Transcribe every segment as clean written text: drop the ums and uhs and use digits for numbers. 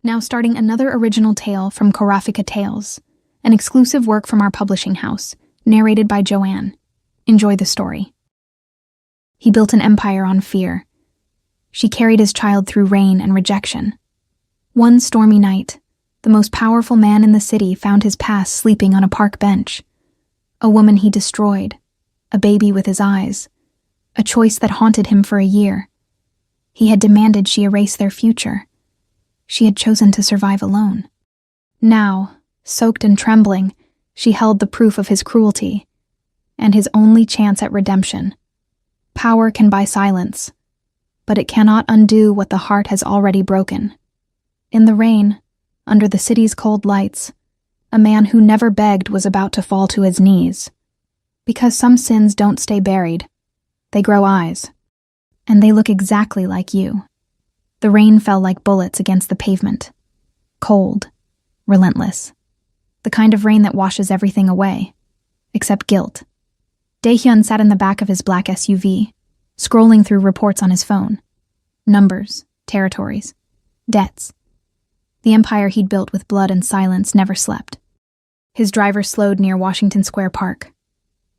Now starting another original tale from Korafika Tales, an exclusive work from our publishing house, narrated by Joanne. Enjoy the story. He built an empire on fear. She carried his child through rain and rejection. One stormy night, the most powerful man in the city found his past sleeping on a park bench. A woman he destroyed, a baby with his eyes, a choice that haunted him for a year. He had demanded she erase their future. She had chosen to survive alone. Now, soaked and trembling, she held the proof of his cruelty, and his only chance at redemption. Power can buy silence, but it cannot undo what the heart has already broken. In the rain, under the city's cold lights, a man who never begged was about to fall to his knees. Because some sins don't stay buried, they grow eyes, and they look exactly like you. The rain fell like bullets against the pavement. Cold, relentless. The kind of rain that washes everything away, except guilt. Daehyun sat in the back of his black SUV, scrolling through reports on his phone. Numbers, territories, debts. The empire he'd built with blood and silence never slept. His driver slowed near Washington Square Park.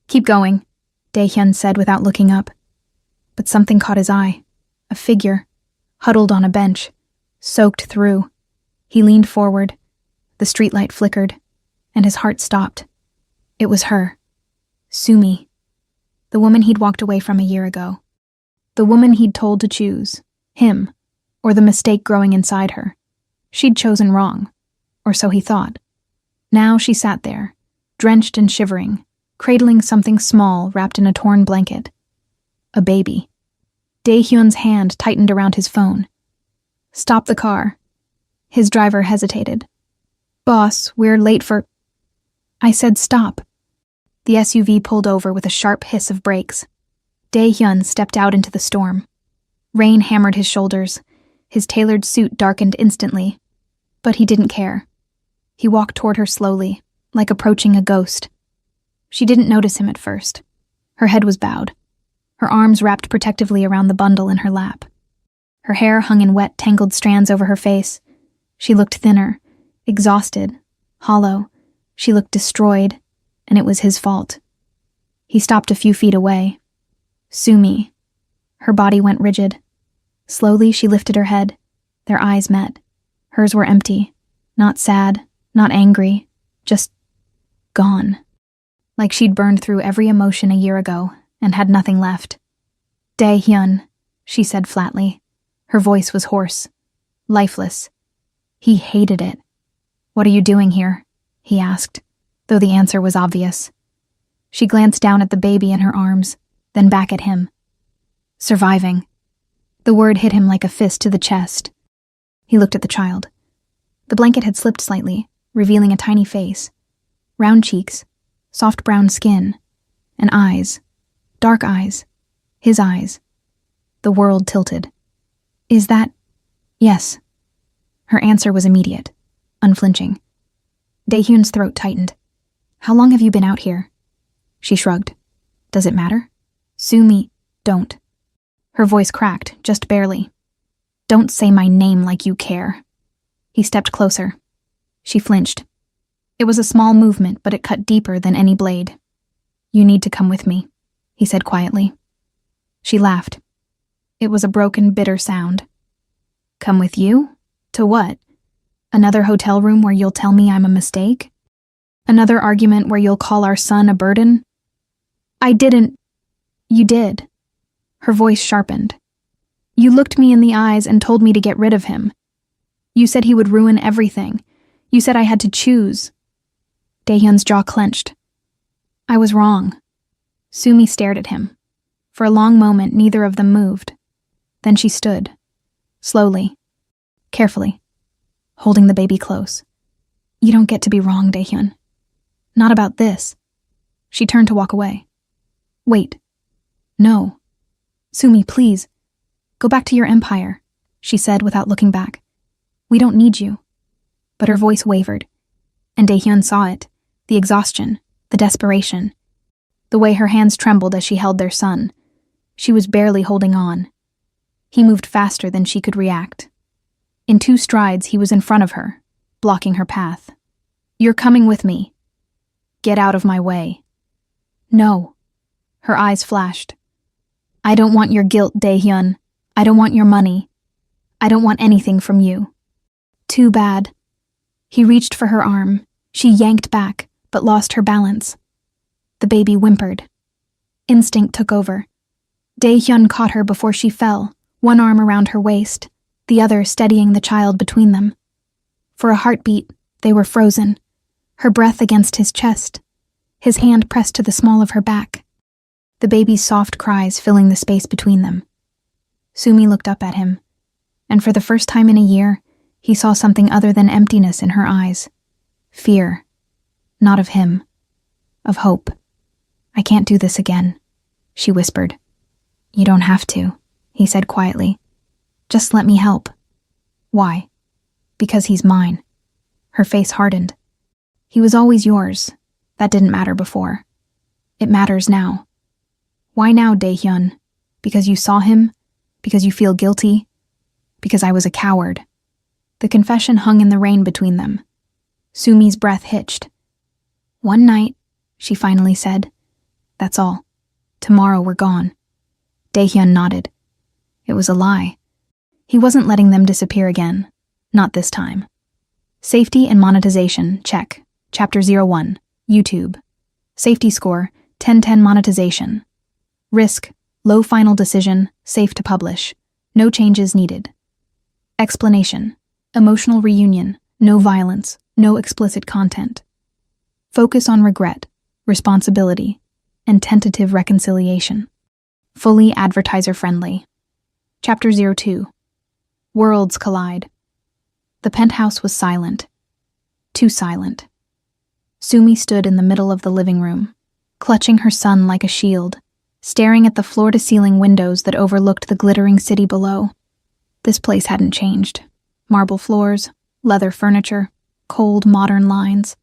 "Keep going," Daehyun said without looking up. But something caught his eye. A figure, huddled on a bench, soaked through. He leaned forward. The streetlight flickered, and his heart stopped. It was her. Sumi. The woman he'd walked away from a year ago. The woman he'd told to choose, him, or the mistake growing inside her. She'd chosen wrong, or so he thought. Now she sat there, drenched and shivering, cradling something small wrapped in a torn blanket. A baby. Daehyun's hand tightened around his phone. "Stop the car." His driver hesitated. "Boss, we're late for—" "I said stop." The SUV pulled over with a sharp hiss of brakes. Daehyun stepped out into the storm. Rain hammered his shoulders. His tailored suit darkened instantly. But he didn't care. He walked toward her slowly, like approaching a ghost. She didn't notice him at first. Her head was bowed, her arms wrapped protectively around the bundle in her lap. Her hair hung in wet, tangled strands over her face. She looked thinner, exhausted, hollow. She looked destroyed, and it was his fault. He stopped a few feet away. Sumi. Her body went rigid. Slowly, she lifted her head. Their eyes met. Hers were empty. Not sad, not angry, just gone. Like she'd burned through every emotion a year ago and had nothing left. "Daehyun," she said flatly. Her voice was hoarse, lifeless. He hated it. "What are you doing here?" he asked, though the answer was obvious. She glanced down at the baby in her arms, then back at him. "Surviving." The word hit him like a fist to the chest. He looked at the child. The blanket had slipped slightly, revealing a tiny face. Round cheeks, soft brown skin, and eyes. Dark eyes. His eyes. The world tilted. "Is that—" "Yes." Her answer was immediate, unflinching. Daehyun's throat tightened. "How long have you been out here?" She shrugged. "Does it matter?" "Sumi, don't." Her voice cracked, just barely. "Don't say my name like you care." He stepped closer. She flinched. It was a small movement, but it cut deeper than any blade. "You need to come with me," he said quietly. She laughed. It was a broken, bitter sound. "Come with you? To what? Another hotel room where you'll tell me I'm a mistake? Another argument where you'll call our son a burden?" "I didn't—" "You did." Her voice sharpened. "You looked me in the eyes and told me to get rid of him. You said he would ruin everything. You said I had to choose." Daehyun's jaw clenched. "I was wrong." Sumi stared at him. For a long moment, neither of them moved. Then she stood, slowly, carefully, holding the baby close. "You don't get to be wrong, Daehyun. Not about this." She turned to walk away. "Wait. No. Sumi, please. Go back to your empire," she said without looking back. "We don't need you." But her voice wavered, and Daehyun saw it, the exhaustion, the desperation. The way her hands trembled as she held their son. She was barely holding on. He moved faster than she could react. In 2 strides, he was in front of her, blocking her path. "You're coming with me. Get out of my way." "No." Her eyes flashed. "I don't want your guilt, Dae-hyun. I don't want your money. I don't want anything from you." "Too bad." He reached for her arm. She yanked back, but lost her balance. The baby whimpered. Instinct took over. Dae-hyun caught her before she fell, one arm around her waist, the other steadying the child between them. For a heartbeat, they were frozen, her breath against his chest, his hand pressed to the small of her back, the baby's soft cries filling the space between them. Sumi looked up at him, and for the first time in a year, he saw something other than emptiness in her eyes. Fear. Not of him. Of hope. "I can't do this again," she whispered. "You don't have to," he said quietly. "Just let me help." "Why?" "Because he's mine." Her face hardened. "He was always yours. That didn't matter before. It matters now." "Why now, Dae-hyun? Because you saw him? Because you feel guilty? Because I was a coward." The confession hung in the rain between them. Sumi's breath hitched. "One night," she finally said. "That's all. Tomorrow we're gone." Dae-hyun nodded. It was a lie. He wasn't letting them disappear again. Not this time. Safety and monetization, check. Chapter 01, YouTube. Safety score, 10/10 monetization. Risk, low final decision, safe to publish. No changes needed. Explanation, emotional reunion, no violence, no explicit content. Focus on regret, responsibility, and tentative reconciliation. Fully advertiser-friendly. Chapter 02. Worlds collide. The penthouse was silent. Too silent. Sumi stood in the middle of the living room, clutching her son like a shield, staring at the floor-to-ceiling windows that overlooked the glittering city below. This place hadn't changed. Marble floors, leather furniture, cold, modern lines.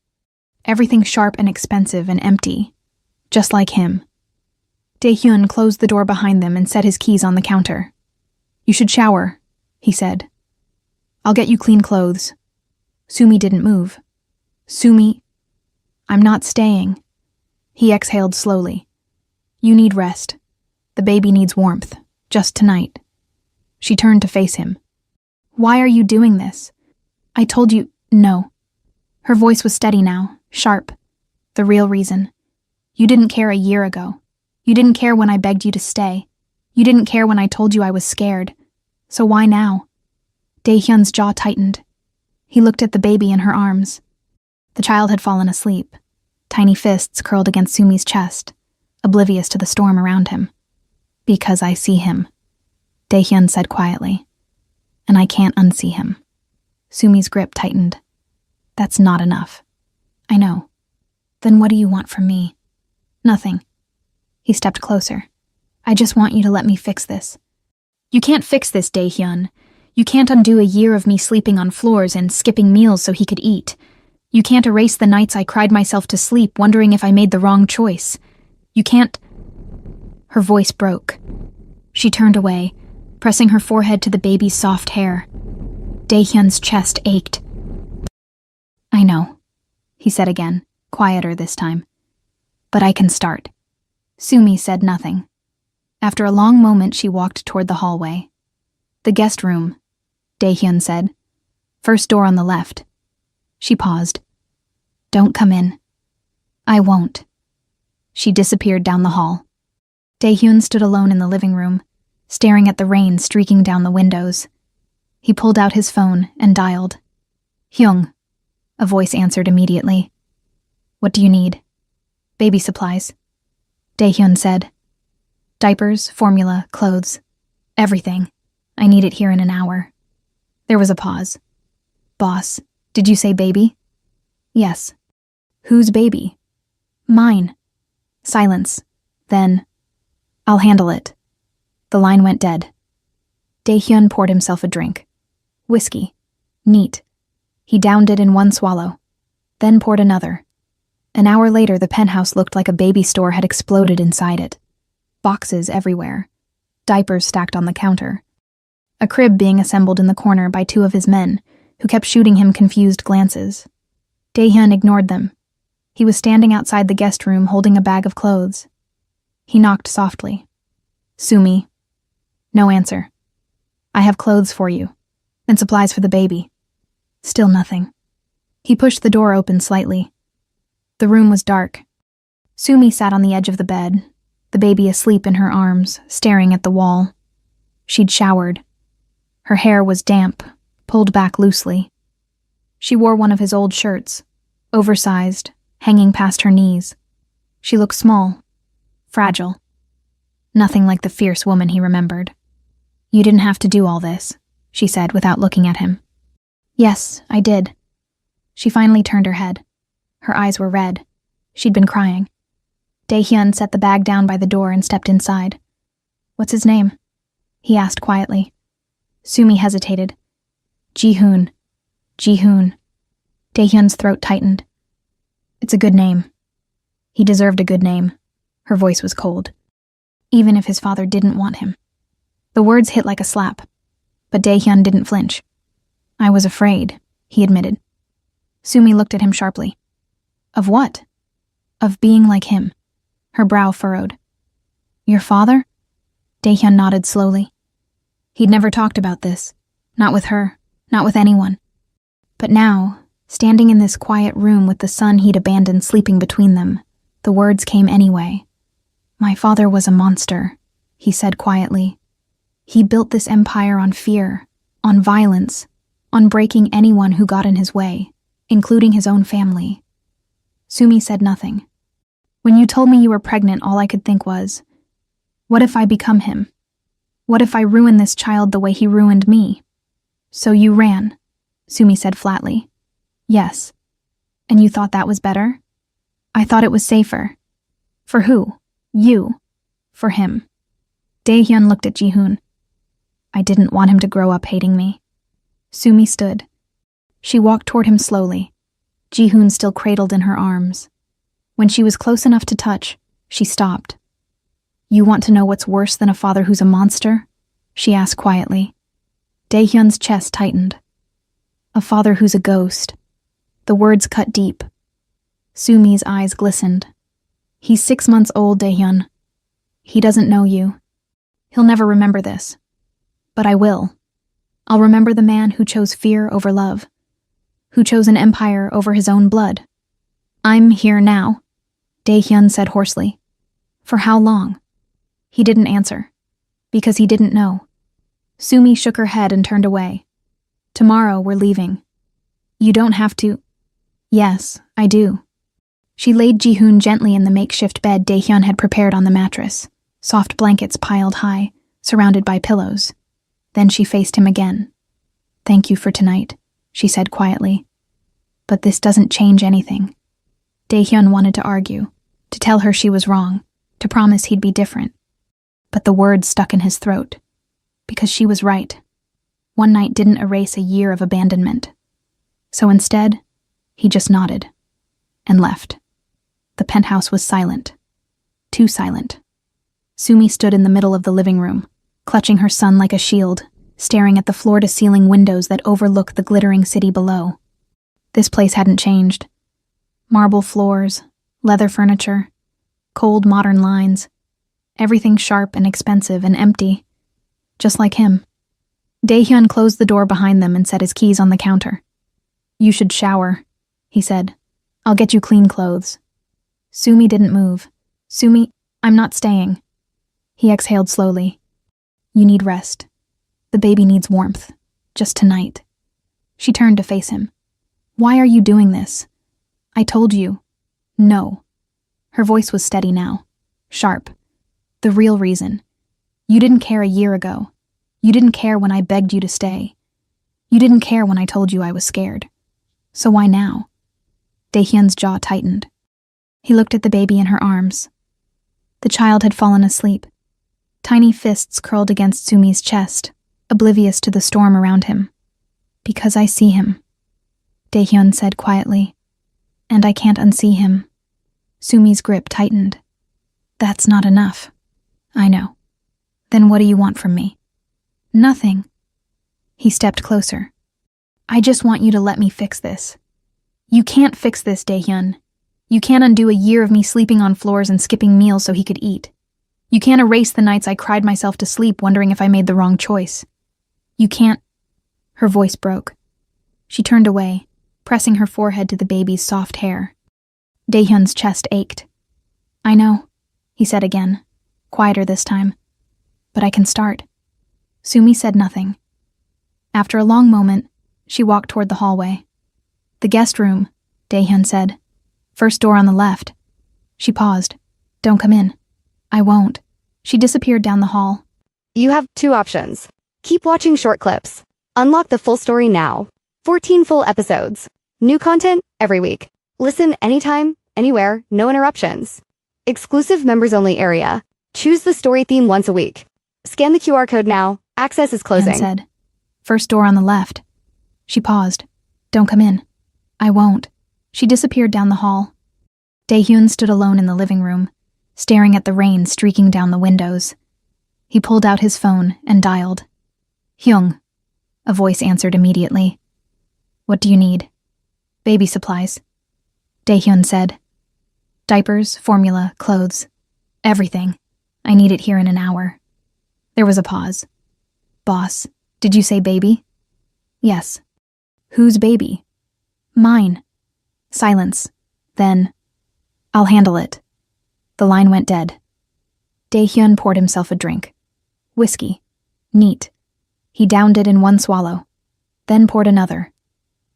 Everything sharp and expensive and empty. Just like him. Dae-hyun closed the door behind them and set his keys on the counter. "You should shower," he said. "I'll get you clean clothes." Sumi didn't move. "Sumi, I'm not staying." He exhaled slowly. "You need rest. The baby needs warmth. Just tonight." She turned to face him. "Why are you doing this? I told you, no." Her voice was steady now, sharp. "The real reason. You didn't care a year ago. You didn't care when I begged you to stay. You didn't care when I told you I was scared. So why now?" Dae-hyun's jaw tightened. He looked at the baby in her arms. The child had fallen asleep, tiny fists curled against Sumi's chest, oblivious to the storm around him. "Because I see him," Dae-hyun said quietly. "And I can't unsee him." Sumi's grip tightened. "That's not enough." "I know." "Then what do you want from me?" "Nothing." He stepped closer. "I just want you to let me fix this." "You can't fix this, Dae-hyun. You can't undo a year of me sleeping on floors and skipping meals so he could eat. You can't erase the nights I cried myself to sleep wondering if I made the wrong choice. You can't—" Her voice broke. She turned away, pressing her forehead to the baby's soft hair. Dae-hyun's chest ached. "I know," he said again, quieter this time. "But I can start." Sumi said nothing. After a long moment, she walked toward the hallway. "The guest room," Dae-hyun said. "First door on the left." She paused. "Don't come in." "I won't." She disappeared down the hall. Dae-hyun stood alone in the living room, staring at the rain streaking down the windows. He pulled out his phone and dialed. "Hyung," a voice answered immediately. "What do you need?" "Baby supplies," Dae-hyun said. "Diapers, formula, clothes. Everything. I need it here in an hour." There was a pause. "Boss, did you say baby?" "Yes." "Whose baby?" "Mine." Silence. Then, "I'll handle it." The line went dead. Dae-hyun poured himself a drink. Whiskey. Neat. He downed it in one swallow, then poured another. An hour later, the penthouse looked like a baby store had exploded inside it. Boxes everywhere. Diapers stacked on the counter. a crib being assembled in the corner by two of his men, who kept shooting him confused glances. Dae-hyun ignored them. He was standing outside the guest room holding a bag of clothes. He knocked softly. "Sumi." No answer. "I have clothes for you, and supplies for the baby." Still nothing. He pushed the door open slightly. The room was dark. Sumi sat on the edge of the bed, the baby asleep in her arms, staring at the wall. She'd showered. Her hair was damp, pulled back loosely. She wore one of his old shirts, oversized, hanging past her knees. She looked small, fragile. Nothing like the fierce woman he remembered. "You didn't have to do all this," she said without looking at him. "Yes, I did." She finally turned her head. Her eyes were red. She'd been crying. Dae-hyun set the bag down by the door and stepped inside. "What's his name?" he asked quietly. Sumi hesitated. "Ji-hoon. Ji-hoon." Dae-hyun's throat tightened. "It's a good name." He deserved a good name. Her voice was cold. Even if his father didn't want him. The words hit like a slap, but Dae-hyun didn't flinch. "I was afraid," he admitted. Sumi looked at him sharply. "Of what?" "Of being like him." Her brow furrowed. "Your father?" Dae-hyun nodded slowly. He'd never talked about this. Not with her. Not with anyone. But now, standing in this quiet room with the son he'd abandoned sleeping between them, the words came anyway. "My father was a monster," he said quietly. "He built this empire on fear, on violence, on breaking anyone who got in his way, including his own family." Sumi said nothing. "When you told me you were pregnant, all I could think was, what if I become him? What if I ruin this child the way he ruined me?" "So you ran," Sumi said flatly. "Yes." "And you thought that was better?" "I thought it was safer." "For who? You." "For him." Dae-hyun looked at Ji-hoon. "I didn't want him to grow up hating me." Sumi stood. She walked toward him slowly, Ji-hoon still cradled in her arms. When she was close enough to touch, she stopped. "You want to know what's worse than a father who's a monster?" she asked quietly. Dae-hyun's chest tightened. "A father who's a ghost." The words cut deep. Sumi's eyes glistened. "He's 6 months old, Dae-hyun. He doesn't know you. He'll never remember this. But I will. I'll remember the man who chose fear over love, who chose an empire over his own blood. I'm here now," Dae-hyun said hoarsely. "For how long?" He didn't answer, because he didn't know. Sumi shook her head and turned away. "Tomorrow we're leaving. You don't have to." "Yes, I do." She laid Ji-hoon gently in the makeshift bed Dae-hyun had prepared on the mattress, soft blankets piled high, surrounded by pillows. Then she faced him again. "Thank you for tonight," she said quietly. "But this doesn't change anything." Dae-hyun wanted to argue, to tell her she was wrong, to promise he'd be different. But the words stuck in his throat, because she was right. One night didn't erase a year of abandonment. So instead, he just nodded and left. The penthouse was silent. Too silent. Sumi stood in the middle of the living room, clutching her son like a shield, staring at the floor-to-ceiling windows that overlook the glittering city below. This place hadn't changed. Marble floors, leather furniture, cold modern lines, everything sharp and expensive and empty, just like him. Dae-hyun closed the door behind them and set his keys on the counter. "You should shower," he said. "I'll get you clean clothes." Sumi didn't move. "Sumi, I'm not staying." He exhaled slowly. "You need rest. The baby needs warmth. Just tonight." She turned to face him. "Why are you doing this? I told you." "No." Her voice was steady now, sharp. "The real reason. You didn't care a year ago. You didn't care when I begged you to stay. You didn't care when I told you I was scared. So why now?" Dae-hyun's jaw tightened. He looked at the baby in her arms. The child had fallen asleep. Tiny fists curled against Sumi's chest, oblivious to the storm around him. "Because I see him," Dae-hyun said quietly. "And I can't unsee him." Sumi's grip tightened. "That's not enough." "I know." "Then what do you want from me?" "Nothing. He stepped closer. I just want you to let me fix this. You can't fix this, Daehyun. You can't undo a year of me sleeping on floors and skipping meals so he could eat. You can't erase the nights I cried myself to sleep wondering if I made the wrong choice. You can't. Her voice broke. She turned away, pressing her forehead to the baby's soft hair. Daehyun's chest ached. I know, he said again, quieter this time. But I can start. Sumi said nothing. After a long moment, she walked toward the hallway. The guest room, Daehyun said. First door on the left. She paused. Don't come in. I won't. She disappeared down the hall. You have 2 options. Keep watching short clips. Unlock the full story now. 14 full episodes. New content every week. Listen anytime, anywhere, no interruptions. Exclusive members-only area. Choose the story theme once a week. Scan the QR code now. Access is closing. Daehyun said. First door on the left. She paused. Don't come in. I won't. She disappeared down the hall. Daehyun stood alone in the living room, staring at the rain streaking down the windows. He pulled out his phone and dialed. Hyung. A voice answered immediately. What do you need? Baby supplies. Daehyun said. Diapers, formula, clothes. Everything. I need it here in an hour. There was a pause. Boss, did you say baby? Yes. Whose baby? Mine. Silence. Then, I'll handle it. The line went dead. Daehyun poured himself a drink. Whiskey. Neat. He downed it in one swallow, then poured another.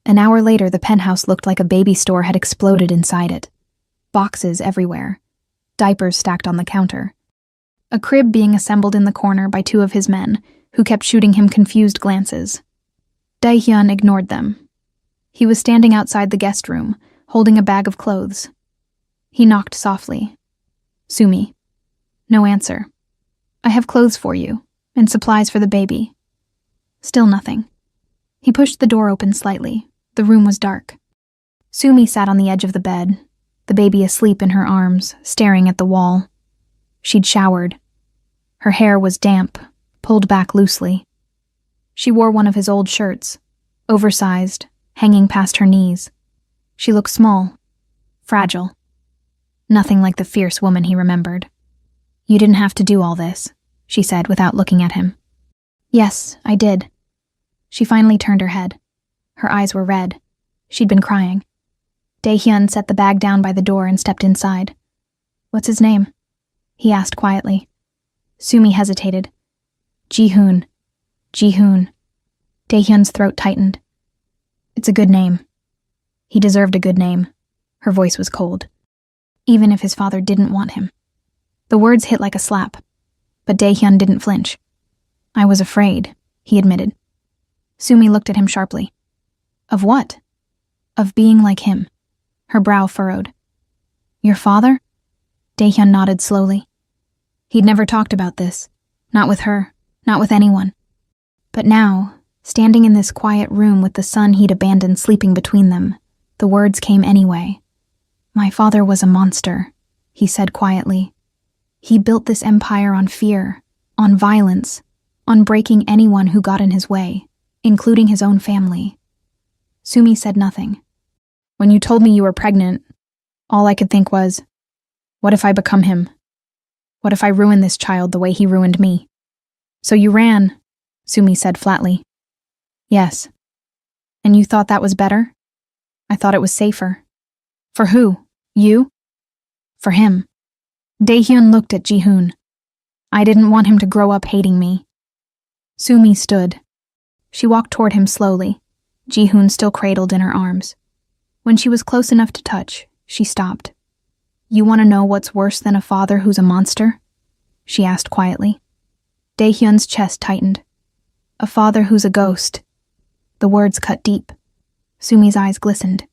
An hour later, the penthouse looked like a baby store had exploded inside it. Boxes everywhere. Diapers stacked on the counter. A crib being assembled in the corner by 2 of his men, who kept shooting him confused glances. Daehyun ignored them. He was standing outside the guest room, holding a bag of clothes. He knocked softly. Sumi. No answer. I have clothes for you, and supplies for the baby. Still nothing. He pushed the door open slightly. The room was dark. Sumi sat on the edge of the bed, the baby asleep in her arms, staring at the wall. She'd showered. Her hair was damp, pulled back loosely. She wore one of his old shirts, oversized, hanging past her knees. She looked small, fragile. Nothing like the fierce woman he remembered. You didn't have to do all this, she said without looking at him. Yes, I did. She finally turned her head. Her eyes were red. She'd been crying. Daehyun set the bag down by the door and stepped inside. What's his name? He asked quietly. Sumi hesitated. Ji-hoon. Ji-hoon. Daehyun's throat tightened. It's a good name. He deserved a good name. Her voice was cold. Even if his father didn't want him. The words hit like a slap, but Daehyun didn't flinch. I was afraid, he admitted. Sumi looked at him sharply. Of what? Of being like him. Her brow furrowed. Your father? Daehyun nodded slowly. He'd never talked about this. Not with her. Not with anyone. But now, standing in this quiet room with the son he'd abandoned sleeping between them, the words came anyway. My father was a monster, he said quietly. He built this empire on fear, on violence, on breaking anyone who got in his way, including his own family. Sumi said nothing. When you told me you were pregnant, all I could think was, what if I become him? What if I ruin this child the way he ruined me? So you ran, Sumi said flatly. Yes. And you thought that was better? I thought it was safer. For who? You? For him. Daehyun looked at Ji-hoon. I didn't want him to grow up hating me. Sumi stood. She walked toward him slowly, Ji-hoon still cradled in her arms. When she was close enough to touch, she stopped. You want to know what's worse than a father who's a monster? She asked quietly. Daehyun's chest tightened. A father who's a ghost. The words cut deep. Sumi's eyes glistened.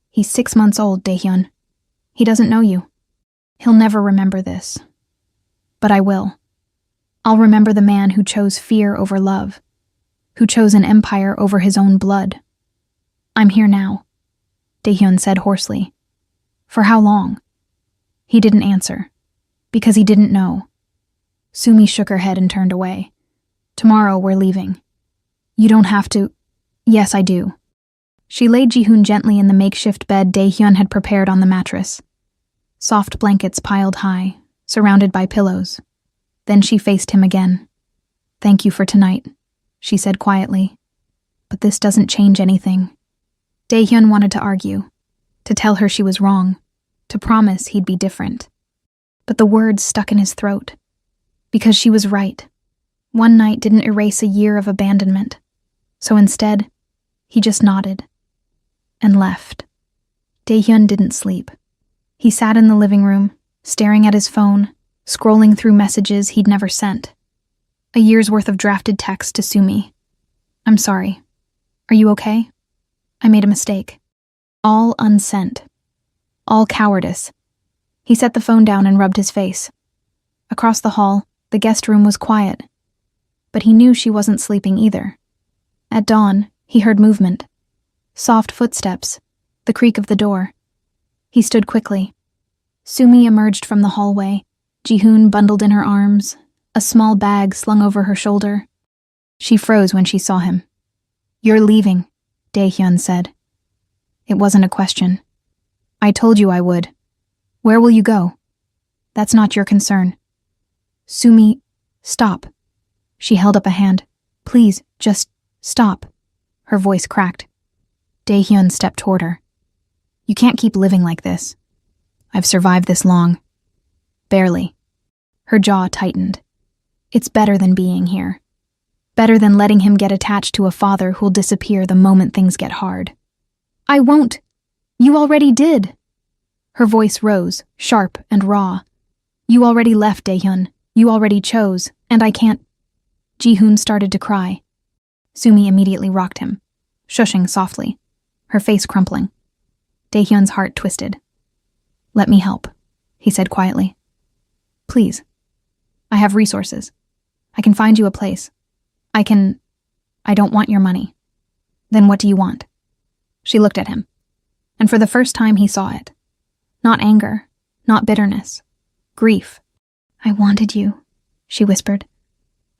He's 6 months old, Daehyun. He doesn't know you. He'll never remember this. But I will. I'll remember the man who chose fear over love, who chose an empire over his own blood. I'm here now, Daehyun said hoarsely. For how long? He didn't answer, because he didn't know. Sumi shook her head and turned away. Tomorrow we're leaving. You don't have to. Yes, I do. She laid Ji-hoon gently in the makeshift bed Dae-hyun had prepared on the mattress. Soft blankets piled high, surrounded by pillows. Then she faced him again. Thank you for tonight, she said quietly. But this doesn't change anything. Dae-hyun wanted to argue, to tell her she was wrong, to promise he'd be different. But the words stuck in his throat. Because she was right. One night didn't erase a year of abandonment. So instead, he just nodded. And left. Dae-hyun didn't sleep. He sat in the living room, staring at his phone, scrolling through messages he'd never sent. A year's worth of drafted text to Sumi. I'm sorry. Are you okay? I made a mistake. All unsent. All cowardice. He set the phone down and rubbed his face. Across the hall, the guest room was quiet. But he knew she wasn't sleeping either. At dawn, he heard movement. Soft footsteps. The creak of the door. He stood quickly. Sumi emerged from the hallway, Ji-hoon bundled in her arms, a small bag slung over her shoulder. She froze when she saw him. You're leaving, Dae-hyun said. It wasn't a question. I told you I would. Where will you go? That's not your concern. Sumi, stop. She held up a hand. Please, just stop. Her voice cracked. Dae-hyun stepped toward her. You can't keep living like this. I've survived this long. Barely. Her jaw tightened. It's better than being here. Better than letting him get attached to a father who'll disappear the moment things get hard. I won't. You already did. Her voice rose, sharp and raw. You already left, Dae-hyun. You already chose, and I can't. Ji-hoon started to cry. Sumi immediately rocked him, shushing softly, her face crumpling. Dae-hyun's heart twisted. Let me help, he said quietly. Please. I have resources. I can find you a place. I don't want your money. Then what do you want? She looked at him, and for the first time he saw it. Not anger, not bitterness, grief. I wanted you, she whispered.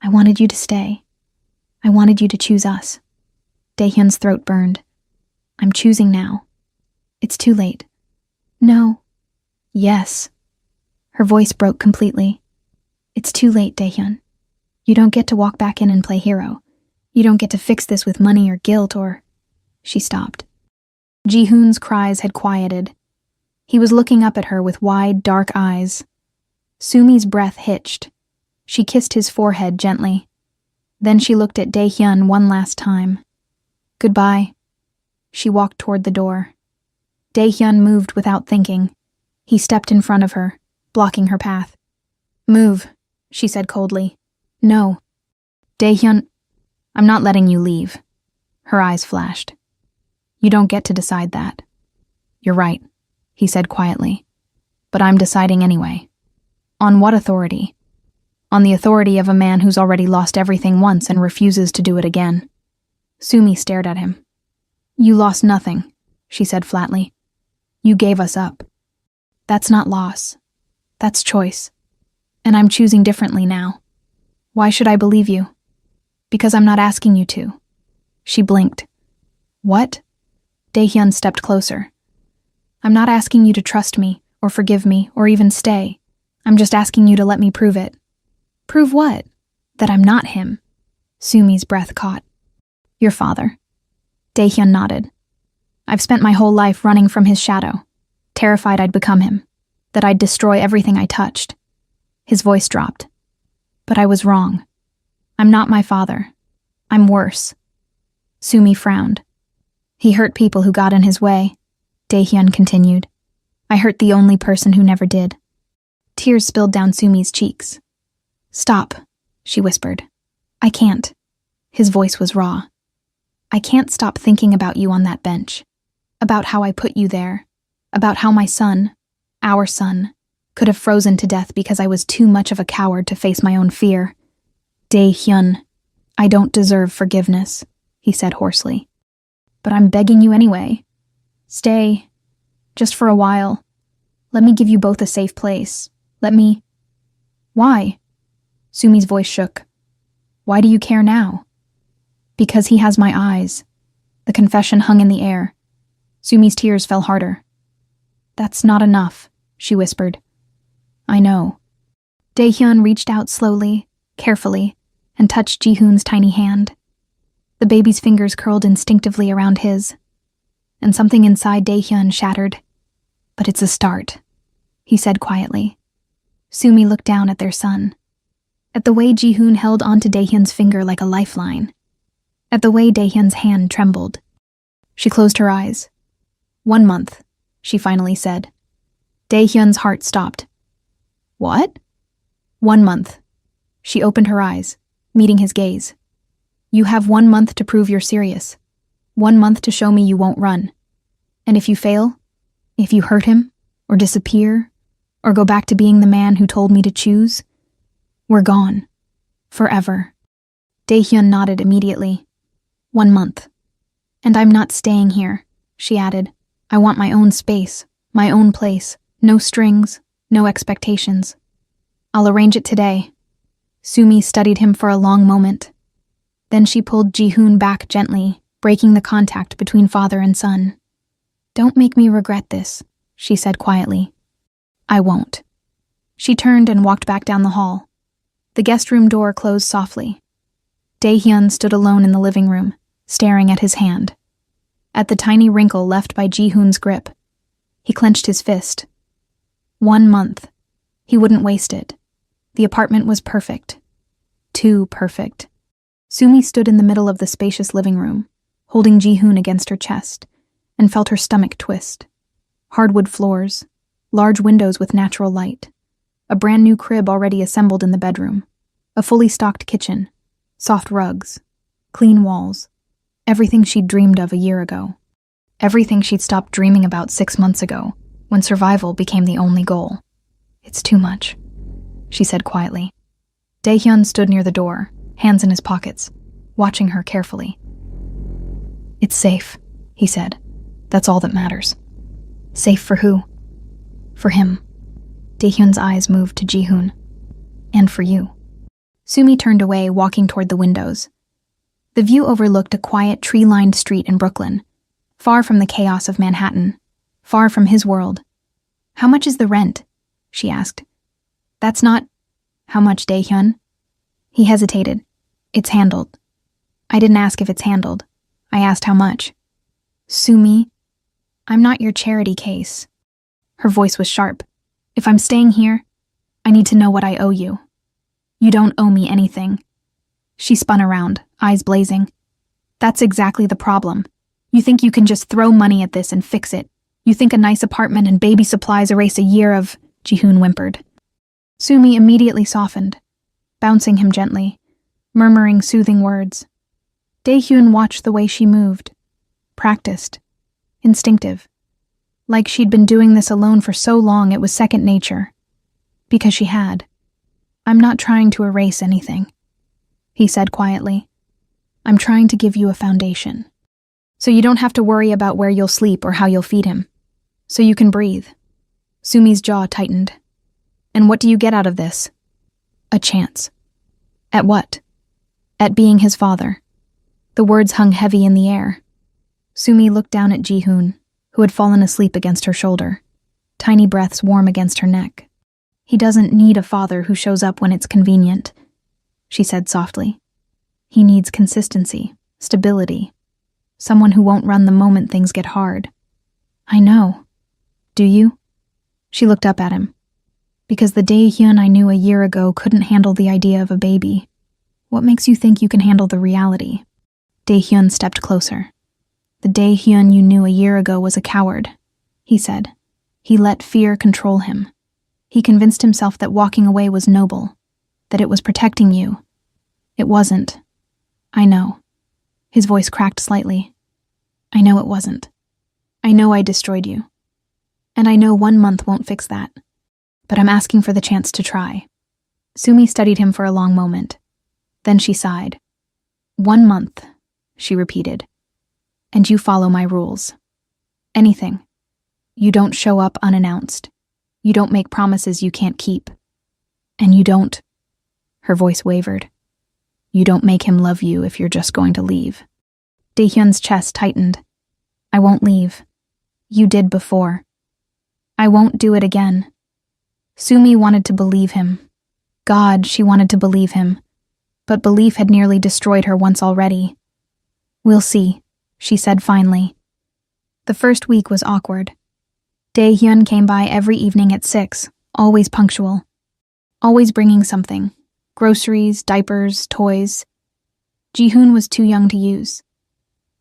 I wanted you to stay. I wanted you to choose us. Dae-hyun's throat burned. I'm choosing now. It's too late. No. Yes. Her voice broke completely. It's too late, Dae-hyun. You don't get to walk back in and play hero. You don't get to fix this with money or guilt or... She stopped. Ji-hoon's cries had quieted. He was looking up at her with wide, dark eyes. Sumi's breath hitched. She kissed his forehead gently. Then she looked at Dae-hyun one last time. Goodbye. She walked toward the door. Dae-hyun moved without thinking. He stepped in front of her, blocking her path. Move, she said coldly. No. Dae-hyun, I'm not letting you leave. Her eyes flashed. You don't get to decide that. You're right, he said quietly. But I'm deciding anyway. On what authority? On the authority of a man who's already lost everything once and refuses to do it again. Sumi stared at him. You lost nothing, she said flatly. You gave us up. That's not loss. That's choice. And I'm choosing differently now. Why should I believe you? Because I'm not asking you to. She blinked. What? Dae-hyun stepped closer. I'm not asking you to trust me, or forgive me, or even stay. I'm just asking you to let me prove it. Prove what? That I'm not him. Sumi's breath caught. Your father. Dae-hyun nodded. I've spent my whole life running from his shadow, terrified I'd become him, that I'd destroy everything I touched. His voice dropped. But I was wrong. I'm not my father. I'm worse. Sumi frowned. He hurt people who got in his way, Dae-hyun continued. I hurt the only person who never did. Tears spilled down Sumi's cheeks. Stop, she whispered. I can't. His voice was raw. I can't stop thinking about you on that bench. About how I put you there. About how my son, our son, could have frozen to death because I was too much of a coward to face my own fear. Dae-hyun, I don't deserve forgiveness, he said hoarsely. But I'm begging you anyway. Stay. Just for a while. Let me give you both a safe place. Let me... Why? Sumi's voice shook. Why do you care now? Because he has my eyes. The confession hung in the air. Sumi's tears fell harder. That's not enough, she whispered. I know. Daehyun reached out slowly, carefully, and touched Jihoon's tiny hand. The baby's fingers curled instinctively around his, and something inside Daehyun shattered. But it's a start, he said quietly. Sumi looked down at their son, at the way Jihoon held onto Daehyun's finger like a lifeline, at the way Daehyun's hand trembled. She closed her eyes. 1 month, she finally said. Daehyun's heart stopped. What? 1 month. She opened her eyes, meeting his gaze. You have 1 month to prove you're serious. 1 month to show me you won't run. And if you fail, if you hurt him, or disappear, or go back to being the man who told me to choose, we're gone. Forever. Daehyun nodded immediately. 1 month. And I'm not staying here, she added. I want my own space, my own place. No strings, no expectations. I'll arrange it today. Sumi studied him for a long moment. Then she pulled Jihoon back gently, breaking the contact between father and son. Don't make me regret this, she said quietly. I won't. She turned and walked back down the hall. The guest room door closed softly. Daehyun stood alone in the living room, staring at his hand. At the tiny wrinkle left by Jihoon's grip. He clenched his fist. 1 month. He wouldn't waste it. The apartment was perfect. Too perfect. Sumi stood in the middle of the spacious living room, holding Jihoon against her chest, and felt her stomach twist. Hardwood floors, large windows with natural light, a brand new crib already assembled in the bedroom, a fully stocked kitchen, soft rugs, clean walls, everything she'd dreamed of a year ago. Everything she'd stopped dreaming about 6 months ago, when survival became the only goal. It's too much, she said quietly. Daehyun stood near the door, hands in his pockets, watching her carefully. It's safe, he said. That's all that matters. Safe for who? For him. Daehyun's eyes moved to Jihoon. And for you. Sumi turned away, walking toward the windows. The view overlooked a quiet, tree-lined street in Brooklyn, far from the chaos of Manhattan, far from his world. How much is the rent? She asked. That's not... How much, Daehyun? He hesitated. It's handled. I didn't ask if it's handled. I asked how much. Sumi, I'm not your charity case. Her voice was sharp. If I'm staying here, I need to know what I owe you. You don't owe me anything. She spun around, eyes blazing. That's exactly the problem. You think you can just throw money at this and fix it. You think a nice apartment and baby supplies erase a year of... Jihoon whimpered. Sumi immediately softened, bouncing him gently, murmuring soothing words. Daehyun watched the way she moved. Practiced. Instinctive. Like she'd been doing this alone for so long it was second nature. Because she had. I'm not trying to erase anything, he said quietly. I'm trying to give you a foundation. So you don't have to worry about where you'll sleep or how you'll feed him. So you can breathe. Sumi's jaw tightened. And what do you get out of this? A chance. At what? At being his father. The words hung heavy in the air. Sumi looked down at Jihoon, who had fallen asleep against her shoulder, tiny breaths warm against her neck. He doesn't need a father who shows up when it's convenient, she said softly. He needs consistency, stability, someone who won't run the moment things get hard. I know. Do you? She looked up at him. Because the Daehyun I knew a year ago couldn't handle the idea of a baby. What makes you think you can handle the reality? Daehyun stepped closer. The Daehyun you knew a year ago was a coward, he said. He let fear control him. He convinced himself that walking away was noble, that it was protecting you. It wasn't. I know. His voice cracked slightly. I know it wasn't. I know I destroyed you. And I know 1 month won't fix that. But I'm asking for the chance to try. Sumi studied him for a long moment. Then she sighed. 1 month, she repeated. And you follow my rules. Anything. You don't show up unannounced. You don't make promises you can't keep. And you don't... Her voice wavered. You don't make him love you if you're just going to leave. Daehyun's chest tightened. I won't leave. You did before. I won't do it again. Sumi wanted to believe him. God, she wanted to believe him. But belief had nearly destroyed her once already. We'll see, she said finally. The first week was awkward. Daehyun came by every evening at 6, always punctual. Always bringing something. Groceries, diapers, toys. Jihoon was too young to use.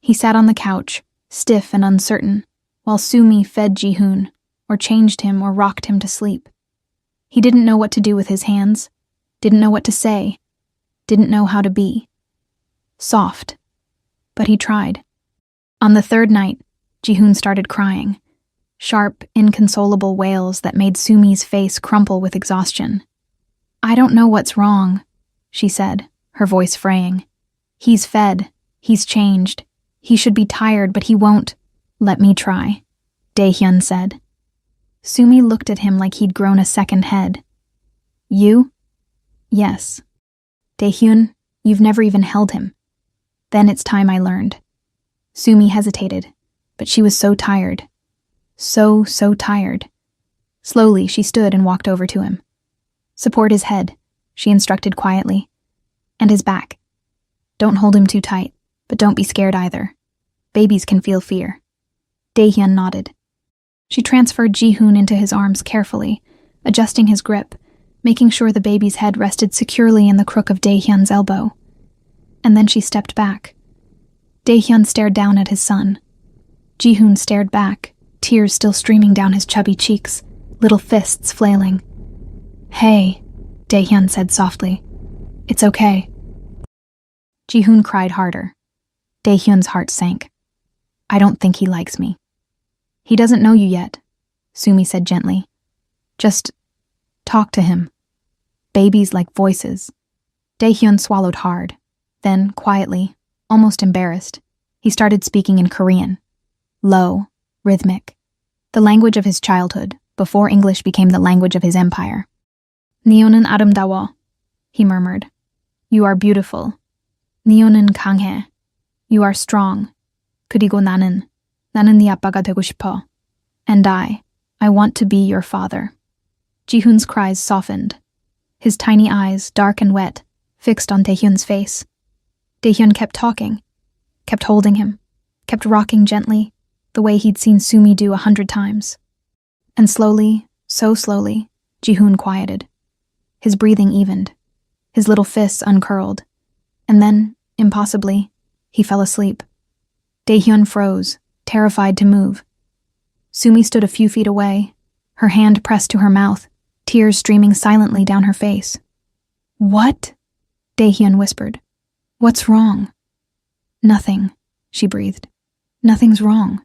He sat on the couch, stiff and uncertain, while Sumi fed Jihoon, or changed him or rocked him to sleep. He didn't know what to do with his hands, didn't know what to say, didn't know how to be. Soft. But he tried. On the third night, Jihoon started crying. Sharp, inconsolable wails that made Sumi's face crumple with exhaustion. I don't know what's wrong, she said, her voice fraying. He's fed. He's changed. He should be tired, but he won't. Let me try, Daehyun said. Sumi looked at him like he'd grown a second head. You? Yes. Daehyun, you've never even held him. Then it's time I learned. Sumi hesitated, but she was so tired. So tired. Slowly, she stood and walked over to him. Support his head, she instructed quietly. And his back. Don't hold him too tight, but don't be scared either. Babies can feel fear. Daehyun nodded. She transferred Jihoon into his arms carefully, adjusting his grip, making sure the baby's head rested securely in the crook of Daehyun's elbow. And then she stepped back. Daehyun stared down at his son. Jihoon stared back, tears still streaming down his chubby cheeks, little fists flailing. Hey, Daehyun said softly. It's okay. Jihoon cried harder. Daehyun's heart sank. I don't think he likes me. He doesn't know you yet, Sumi said gently. Just talk to him. Babies like voices. Daehyun swallowed hard. Then, quietly, almost embarrassed, he started speaking in Korean. Low, rhythmic. The language of his childhood, before English became the language of his empire. Neo는 아름다워, he murmured. You are beautiful. 니오는 강해. You are strong. 그리고 나는 네 아빠가 되고 싶어. And I want to be your father. Jihoon's cries softened. His tiny eyes, dark and wet, fixed on Daehyun's face. Daehyun kept talking, kept holding him, kept rocking gently, the way he'd seen Sumi do 100 times. And slowly, so slowly, Jihoon quieted. His breathing evened, his little fists uncurled, and then, impossibly, he fell asleep. Daehyun froze, terrified to move. Sumi stood a few feet away, her hand pressed to her mouth, tears streaming silently down her face. What? Daehyun whispered. What's wrong? Nothing, she breathed. Nothing's wrong.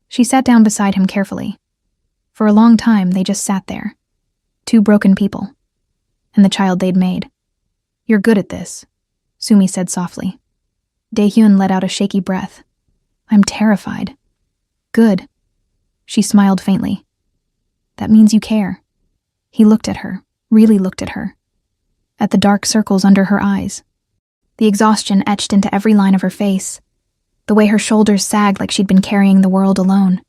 She sat down beside him carefully. For a long time, they just sat there. Two broken people. And the child they'd made. You're good at this, Sumi said softly. Daehyun let out a shaky breath. I'm terrified. Good. She smiled faintly. That means you care. He looked at her, really looked at her. At the dark circles under her eyes. The exhaustion etched into every line of her face. The way her shoulders sagged like she'd been carrying the world alone.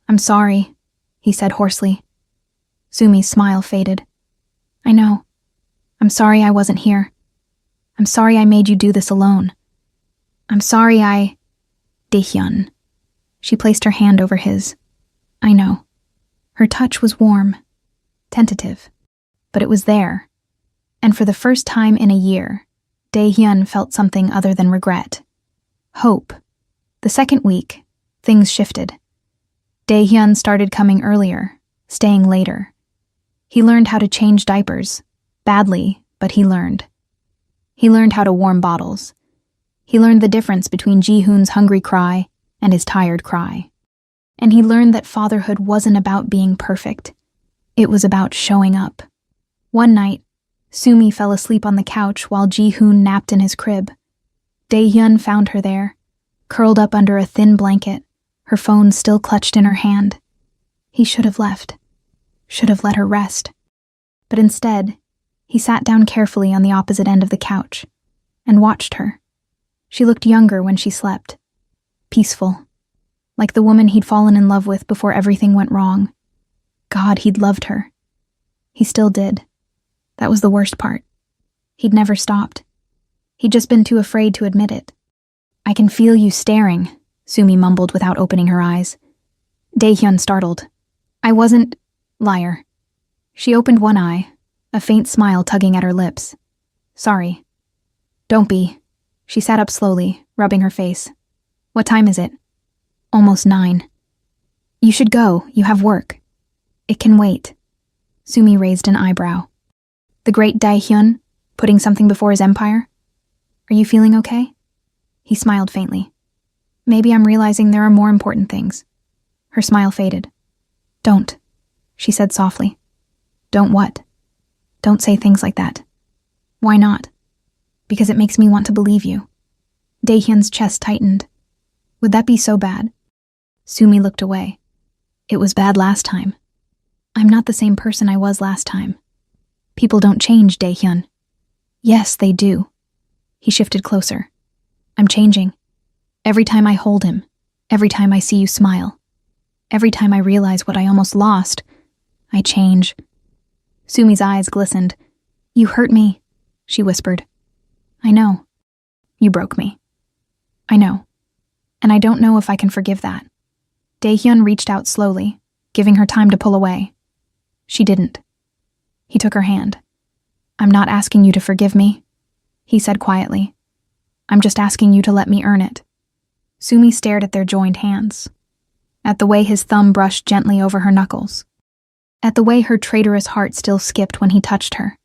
I'm sorry, he said hoarsely. Sumi's smile faded. I know. I'm sorry I wasn't here. I'm sorry I made you do this alone. I'm sorry Daehyun. She placed her hand over his. I know. Her touch was warm, tentative, but it was there. And for the first time in a year, Daehyun felt something other than regret. Hope. The second week, things shifted. Daehyun started coming earlier, staying later. He learned how to change diapers. Badly, but he learned. He learned how to warm bottles. He learned the difference between Jihoon's hungry cry and his tired cry. And he learned that fatherhood wasn't about being perfect. It was about showing up. One night, Sumi fell asleep on the couch while Jihoon napped in his crib. Daehyun found her there, curled up under a thin blanket, her phone still clutched in her hand. He should have left. Should have let her rest. But instead, he sat down carefully on the opposite end of the couch, and watched her. She looked younger when she slept. Peaceful. Like the woman he'd fallen in love with before everything went wrong. God, he'd loved her. He still did. That was the worst part. He'd never stopped. He'd just been too afraid to admit it. "I can feel you staring," Sumi mumbled without opening her eyes. Daehyun startled. "I wasn't..." Liar. She opened one eye, a faint smile tugging at her lips. "Sorry." "Don't be." She sat up slowly, rubbing her face. "What time is it?" "Almost 9. "You should go. You have work." "It can wait." Sumi raised an eyebrow. "The great Daehyun, putting something before his empire? Are you feeling okay?" He smiled faintly. "Maybe I'm realizing there are more important things." Her smile faded. "Don't," she said softly. "Don't what?" "Don't say things like that." "Why not?" "Because it makes me want to believe you." Daehyun's chest tightened. "Would that be so bad?" Sumi looked away. "It was bad last time. I'm not the same person I was last time. People don't change, Daehyun." "Yes, they do." He shifted closer. "I'm changing. Every time I hold him, every time I see you smile, every time I realize what I almost lost, I change." Sumi's eyes glistened. "You hurt me," she whispered. "I know. You broke me." "I know. And I don't know if I can forgive that." Daehyun reached out slowly, giving her time to pull away. She didn't. He took her hand. "I'm not asking you to forgive me," he said quietly. "I'm just asking you to let me earn it." Sumi stared at their joined hands, at the way his thumb brushed gently over her knuckles, at the way her traitorous heart still skipped when he touched her.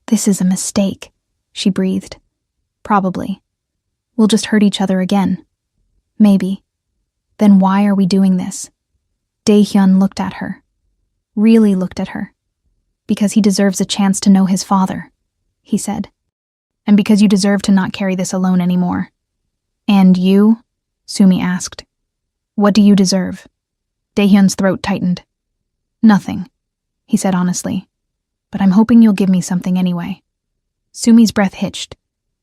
"This is a mistake," she breathed. "Probably. We'll just hurt each other again. Maybe. Then why are we doing this?" Daehyun looked at her. Really looked at her. "Because he deserves a chance to know his father," he said. "And because you deserve to not carry this alone anymore." "And you?" Sumi asked. "What do you deserve?" Daehyun's throat tightened. "Nothing," he said honestly. "But I'm hoping you'll give me something anyway." Sumi's breath hitched.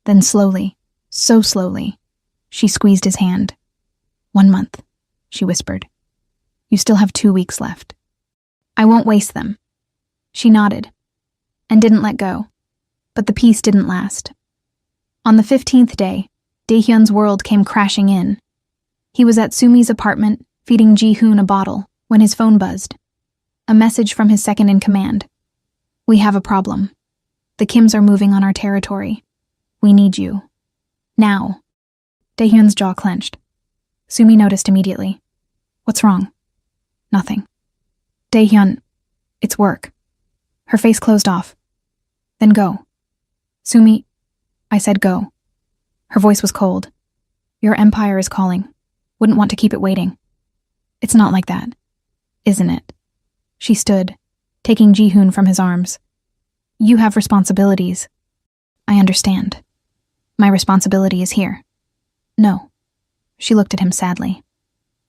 Then slowly, so slowly, she squeezed his hand. "1 month," she whispered. "You still have 2 weeks left. I won't waste them." She nodded, and didn't let go. But the peace didn't last. On the 15th day, Daehyun's world came crashing in. He was at Sumi's apartment, feeding Ji-hoon a bottle, when his phone buzzed. A message from his second-in-command. "We have a problem. The Kims are moving on our territory. We need you. Now." Daehyun's jaw clenched. Sumi noticed immediately. "What's wrong?" "Nothing." "Daehyun, it's work." Her face closed off. "Then go." "Sumi," I said go. Her voice was cold. "Your empire is calling. Wouldn't want to keep it waiting." "It's not like that, isn't it?" She stood, taking Ji-hoon from his arms. "You have responsibilities." "I understand. My responsibility is here." "No." She looked at him sadly.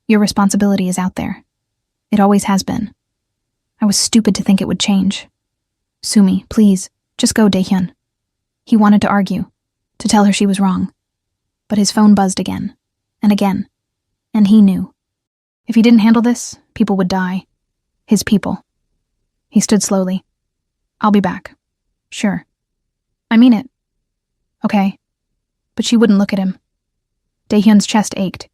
"Your responsibility is out there. It always has been. I was stupid to think it would change." "Sumi, please, just go, Daehyun." He wanted to argue, to tell her she was wrong. But his phone buzzed again, and again. And he knew. If he didn't handle this, people would die. His people. He stood slowly. "I'll be back." "Sure." "I mean it." "Okay." But she wouldn't look at him. Daehyun's chest ached.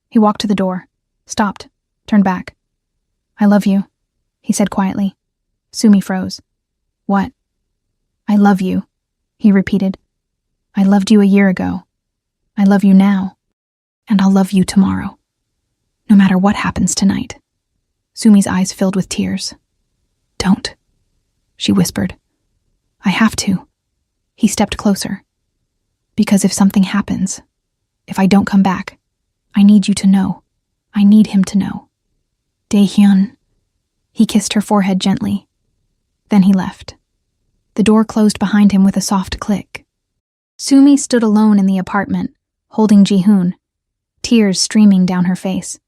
He walked to the door, stopped, turned back. "I love you," he said quietly. Sumi froze. "What?" "I love you," he repeated. "I loved you a year ago. I love you now. And I'll love you tomorrow. No matter what happens tonight." Sumi's eyes filled with tears. "Don't," she whispered. "I have to." He stepped closer. "Because if something happens, if I don't come back, I need you to know. I need him to know." "Daehyun." He kissed her forehead gently. Then he left. The door closed behind him with a soft click. Sumi stood alone in the apartment, holding Ji-hoon, tears streaming down her face.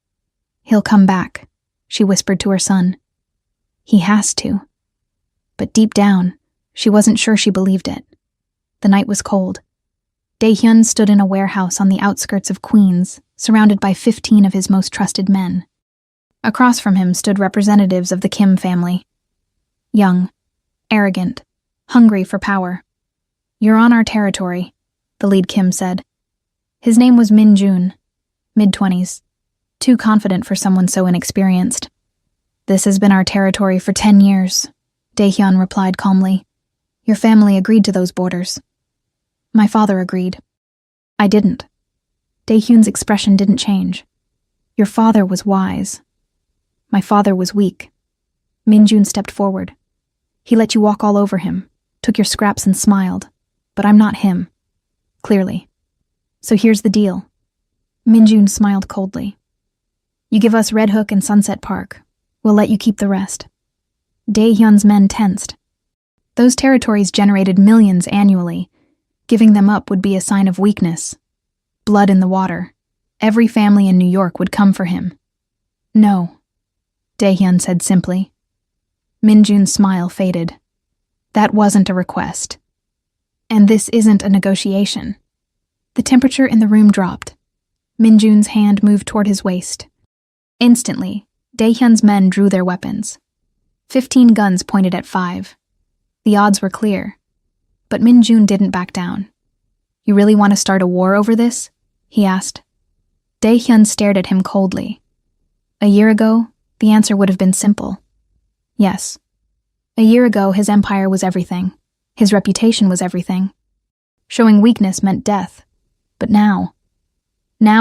"He'll come back," she whispered to her son. "He has to." But deep down, she wasn't sure she believed it. The night was cold. Dae-hyun stood in a warehouse on the outskirts of Queens, surrounded by 15 of his most trusted men. Across from him stood representatives of the Kim family. Young, arrogant, hungry for power. "You're on our territory," the lead Kim said. His name was Min Jun, mid-20s, too confident for someone so inexperienced. "This has been our territory for 10 years, Dae-hyun replied calmly. "Your family agreed to those borders." "My father agreed." "I didn't." Dae-hyun's expression didn't change. "Your father was wise. My father was weak." Min Jun stepped forward. "He let you walk all over him, took your scraps and smiled. But I'm not him. Clearly. So here's the deal." Min Jun smiled coldly. "You give us Red Hook and Sunset Park. We'll let you keep the rest." Dae-hyun's men tensed. Those territories generated millions annually. Giving them up would be a sign of weakness. Blood in the water. Every family in New York would come for him. "No," Dae-hyun said simply. Min Jun's smile faded. "That wasn't a request. And this isn't a negotiation." The temperature in the room dropped. Min Jun's hand moved toward his waist. Instantly, Dae-hyun's men drew their weapons. 15 guns pointed at 5. The odds were clear. But Min Jun didn't back down. "You really want to start a war over this?" he asked. Dae-hyun stared at him coldly. A year ago, the answer would have been simple. Yes. A year ago, his empire was everything. His reputation was everything. Showing weakness meant death. But now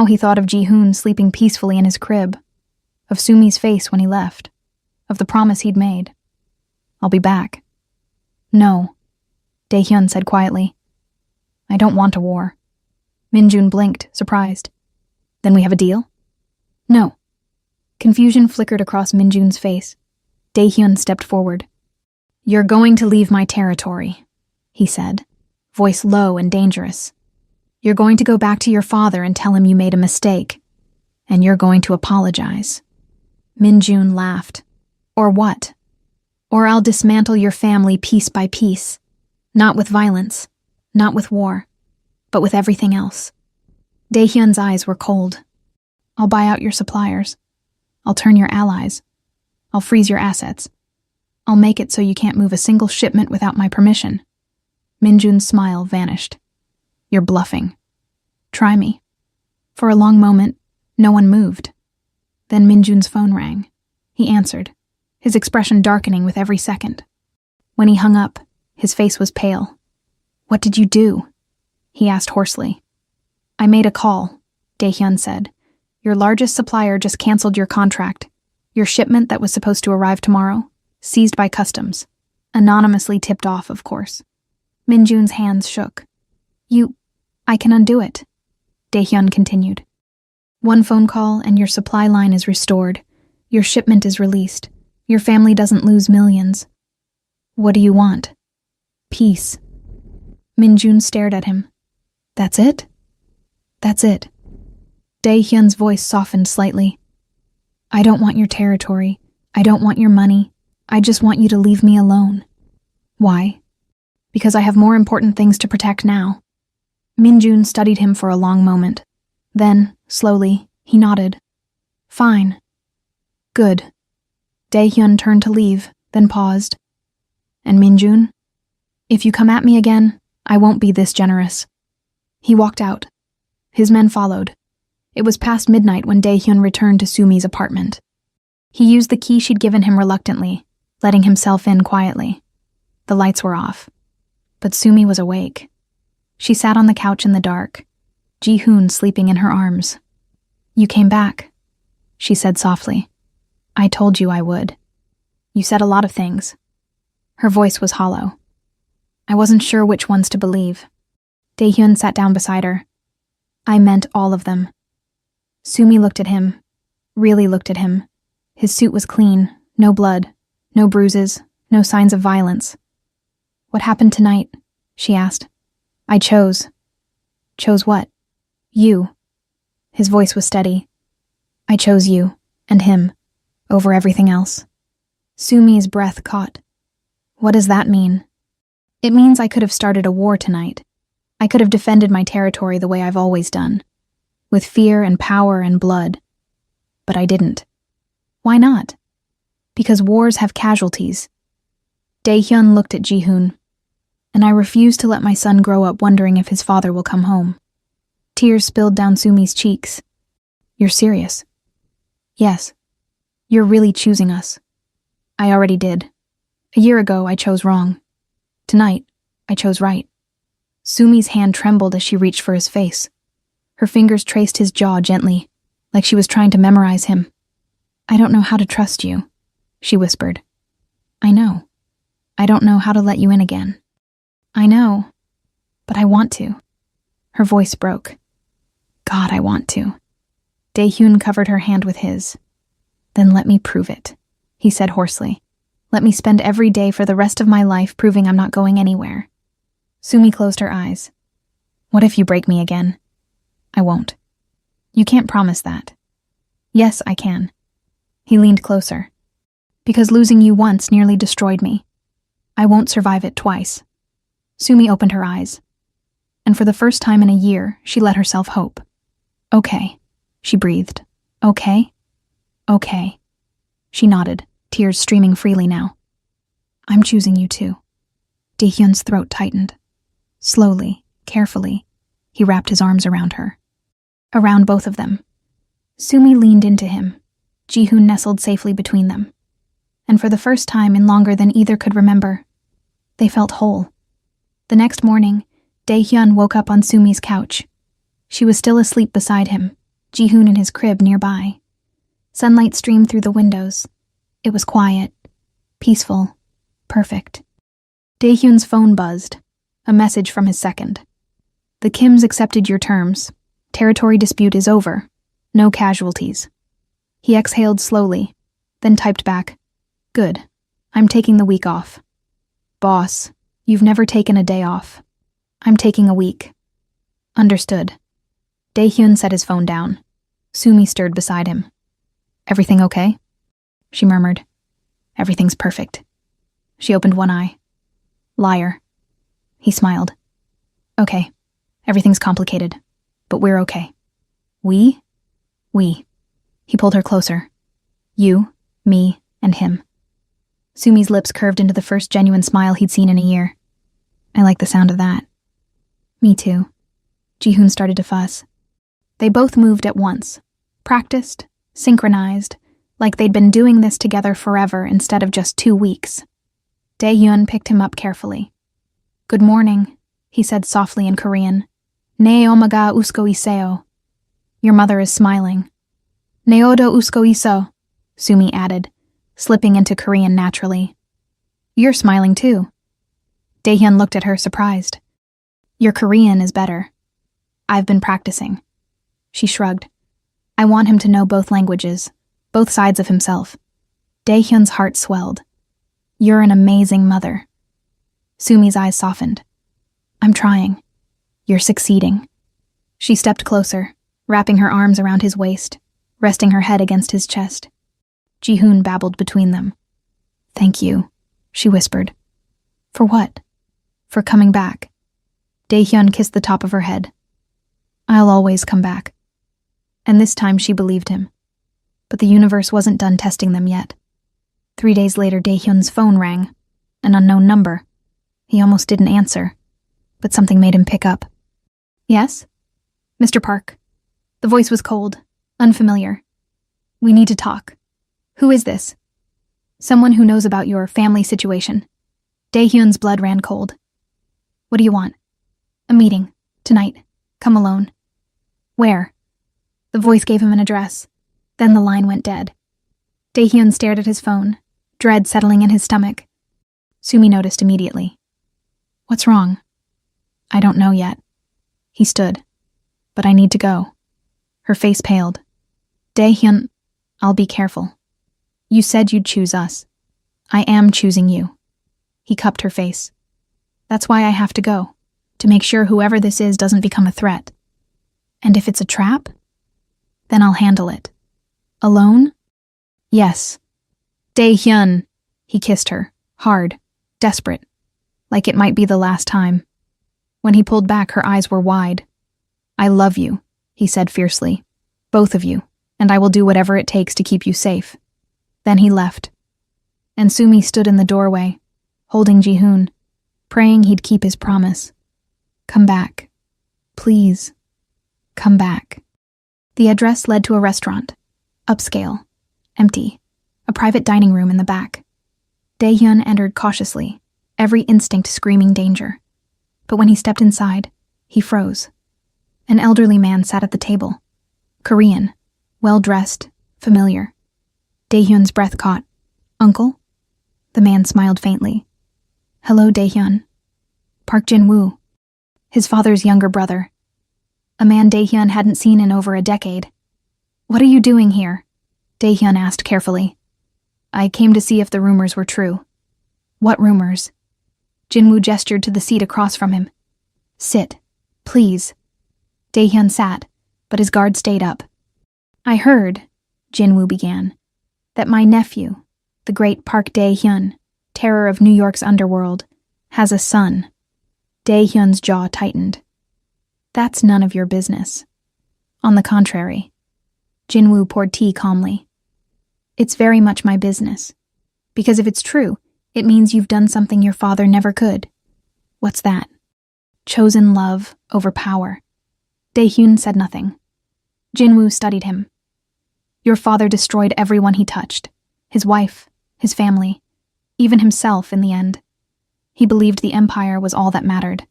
he thought of Ji-hoon sleeping peacefully in his crib, of Sumi's face when he left, of the promise he'd made. "I'll be back." "No," Dae-hyun said quietly. "I don't want a war." Min Jun blinked, surprised. "Then we have a deal?" "No." Confusion flickered across Min Jun's face. Dae-hyun stepped forward. "You're going to leave my territory," he said, voice low and dangerous. "You're going to go back to your father and tell him you made a mistake. And you're going to apologize." Min Jun laughed. "Or what? Or I'll dismantle your family piece by piece. Not with violence, not with war, but with everything else." Dae-hyun's eyes were cold. "I'll buy out your suppliers. I'll turn your allies. I'll freeze your assets. I'll make it so you can't move a single shipment without my permission." Min Jun's smile vanished. "You're bluffing. Try me." For a long moment, no one moved. Then Min Jun's phone rang. He answered, his expression darkening with every second. When he hung up, his face was pale. "What did you do?" he asked hoarsely. "I made a call," Dae-hyun said. "Your largest supplier just canceled your contract. Your shipment that was supposed to arrive tomorrow, seized by customs. Anonymously tipped off, of course." Min Jun's hands shook. I can undo it," Dae-hyun continued. "One phone call and your supply line is restored. Your shipment is released. Your family doesn't lose millions. What do you want?" "Peace." Min Jun stared at him. "That's it?" "That's it." Dae-hyun's voice softened slightly. "I don't want your territory. I don't want your money. I just want you to leave me alone." "Why?" "Because I have more important things to protect now." Min Jun studied him for a long moment. Then, slowly, he nodded. "Fine." "Good." Dae-hyun turned to leave, then paused. "And Min Jun, if you come at me again, I won't be this generous." He walked out. His men followed. It was past midnight when Dae-hyun returned to Sumi's apartment. He used the key she'd given him reluctantly, letting himself in quietly. The lights were off. But Sumi was awake. She sat on the couch in the dark, Ji-hoon sleeping in her arms. "You came back," she said softly. "I told you I would. You said a lot of things." Her voice was hollow. I wasn't sure which ones to believe. Dae-hyun sat down beside her. "I meant all of them." Sumi looked at him, really looked at him. His suit was clean, no blood, no bruises, no signs of violence. "What happened tonight?" she asked. "I chose." "Chose what?" "You." His voice was steady. "I chose you, and him, over everything else." Sumi's breath caught. "What does that mean?" "It means I could have started a war tonight. I could have defended my territory the way I've always done, with fear and power and blood. But I didn't. Why not? Because wars have casualties. Dae-hyun looked at Ji-hoon, and I refuse to let my son grow up wondering if his father will come home. Tears spilled down Sumi's cheeks. You're serious? Yes. You're really choosing us. I already did. A year ago, I chose wrong. Tonight, I chose right. Sumi's hand trembled as she reached for his face. Her fingers traced his jaw gently, like she was trying to memorize him. I don't know how to trust you, she whispered. I know. I don't know how to let you in again. I know, but I want to. Her voice broke. God, I want to. Dae-hyun covered her hand with his. Then let me prove it, he said hoarsely. Let me spend every day for the rest of my life proving I'm not going anywhere. Sumi closed her eyes. What if you break me again? I won't. You can't promise that. Yes, I can. He leaned closer. Because losing you once nearly destroyed me. I won't survive it twice. Sumi opened her eyes. And for the first time in a year, she let herself hope. Okay, she breathed. Okay? Okay. She nodded, tears streaming freely now. I'm choosing you too. Dae-hyun's throat tightened. Slowly, carefully, he wrapped his arms around her. Around both of them. Sumi leaned into him. Ji-hoon nestled safely between them. And for the first time in longer than either could remember, they felt whole. The next morning, Dae-hyun woke up on Sumi's couch. She was still asleep beside him, Ji-hoon in his crib nearby. Sunlight streamed through the windows. It was quiet, peaceful, perfect. Dae-hyun's phone buzzed, a message from his second. The Kims accepted your terms. Territory dispute is over. No casualties. He exhaled slowly, then typed back, Good. I'm taking the week off. Boss, you've never taken a day off. I'm taking a week. Understood. Dae-hyun set his phone down. Sumi stirred beside him. Everything okay? She murmured. Everything's perfect. She opened one eye. Liar. He smiled. Okay. Everything's complicated, but we're okay. We? We. He pulled her closer. You, me, and him. Sumi's lips curved into the first genuine smile he'd seen in a year. I like the sound of that. Me too. Ji-hoon started to fuss. They both moved at once. Practiced, synchronized, like they'd been doing this together forever instead of just 2 weeks. Dae-hyun picked him up carefully. Good morning, he said softly in Korean. Ne omaga usko iseo. Your mother is smiling. Neodo usko iso, Sumi added, slipping into Korean naturally. You're smiling too. Dae-hyun looked at her surprised. Your Korean is better. I've been practicing. She shrugged. I want him to know both languages, both sides of himself. Dae-hyun's heart swelled. You're an amazing mother. Sumi's eyes softened. I'm trying. You're succeeding. She stepped closer, wrapping her arms around his waist, resting her head against his chest. Ji-hoon babbled between them. Thank you, she whispered. For what? For coming back. Dae-hyun kissed the top of her head. I'll always come back. And this time she believed him. But the universe wasn't done testing them yet. 3 days later, Dae-hyun's phone rang. An unknown number. He almost didn't answer, but something made him pick up. Yes? Mr. Park. The voice was cold, unfamiliar. We need to talk. Who is this? Someone who knows about your family situation. Dae-hyun's blood ran cold. What do you want? A meeting. Tonight. Come alone. Where? The voice gave him an address. Then the line went dead. Dae-hyun stared at his phone, dread settling in his stomach. Sumi noticed immediately. What's wrong? I don't know yet. He stood. But I need to go. Her face paled. Dae-hyun, I'll be careful. You said you'd choose us. I am choosing you. He cupped her face. That's why I have to go, to make sure whoever this is doesn't become a threat. And if it's a trap? Then I'll handle it. Alone? Yes. Dae-hyun. He kissed her, hard, desperate, like it might be the last time. When he pulled back, her eyes were wide. "I love you," he said fiercely. "Both of you, and I will do whatever it takes to keep you safe." Then he left. And Sumi stood in the doorway, holding Ji-hoon, praying he'd keep his promise. "Come back. Please. Come back." The address led to a restaurant. Upscale. Empty. A private dining room in the back. Dae-hyun entered cautiously, every instinct screaming danger. But when he stepped inside, he froze. An elderly man sat at the table. Korean. Well-dressed. Familiar. Dae-hyun's breath caught. "Uncle?" The man smiled faintly. "Hello, Dae-hyun." Park Jin-woo. His father's younger brother. A man Dae-hyun hadn't seen in over a decade. "What are you doing here?" Dae-hyun asked carefully. "I came to see if the rumors were true." "What rumors?" Jin-woo gestured to the seat across from him. "Sit, please." Dae-hyun sat, but his guard stayed up. "I heard," Jin-woo began, "that my nephew, the great Park Dae-hyun, terror of New York's underworld, has a son." Dae-hyun's jaw tightened. "That's none of your business." "On the contrary." Jin-woo poured tea calmly. "It's very much my business. Because if it's true, it means you've done something your father never could." "What's that?" "Chosen love over power." Dae-hyun said nothing. Jin-woo studied him. "Your father destroyed everyone he touched. His wife, his family, even himself in the end. He believed the empire was all that mattered.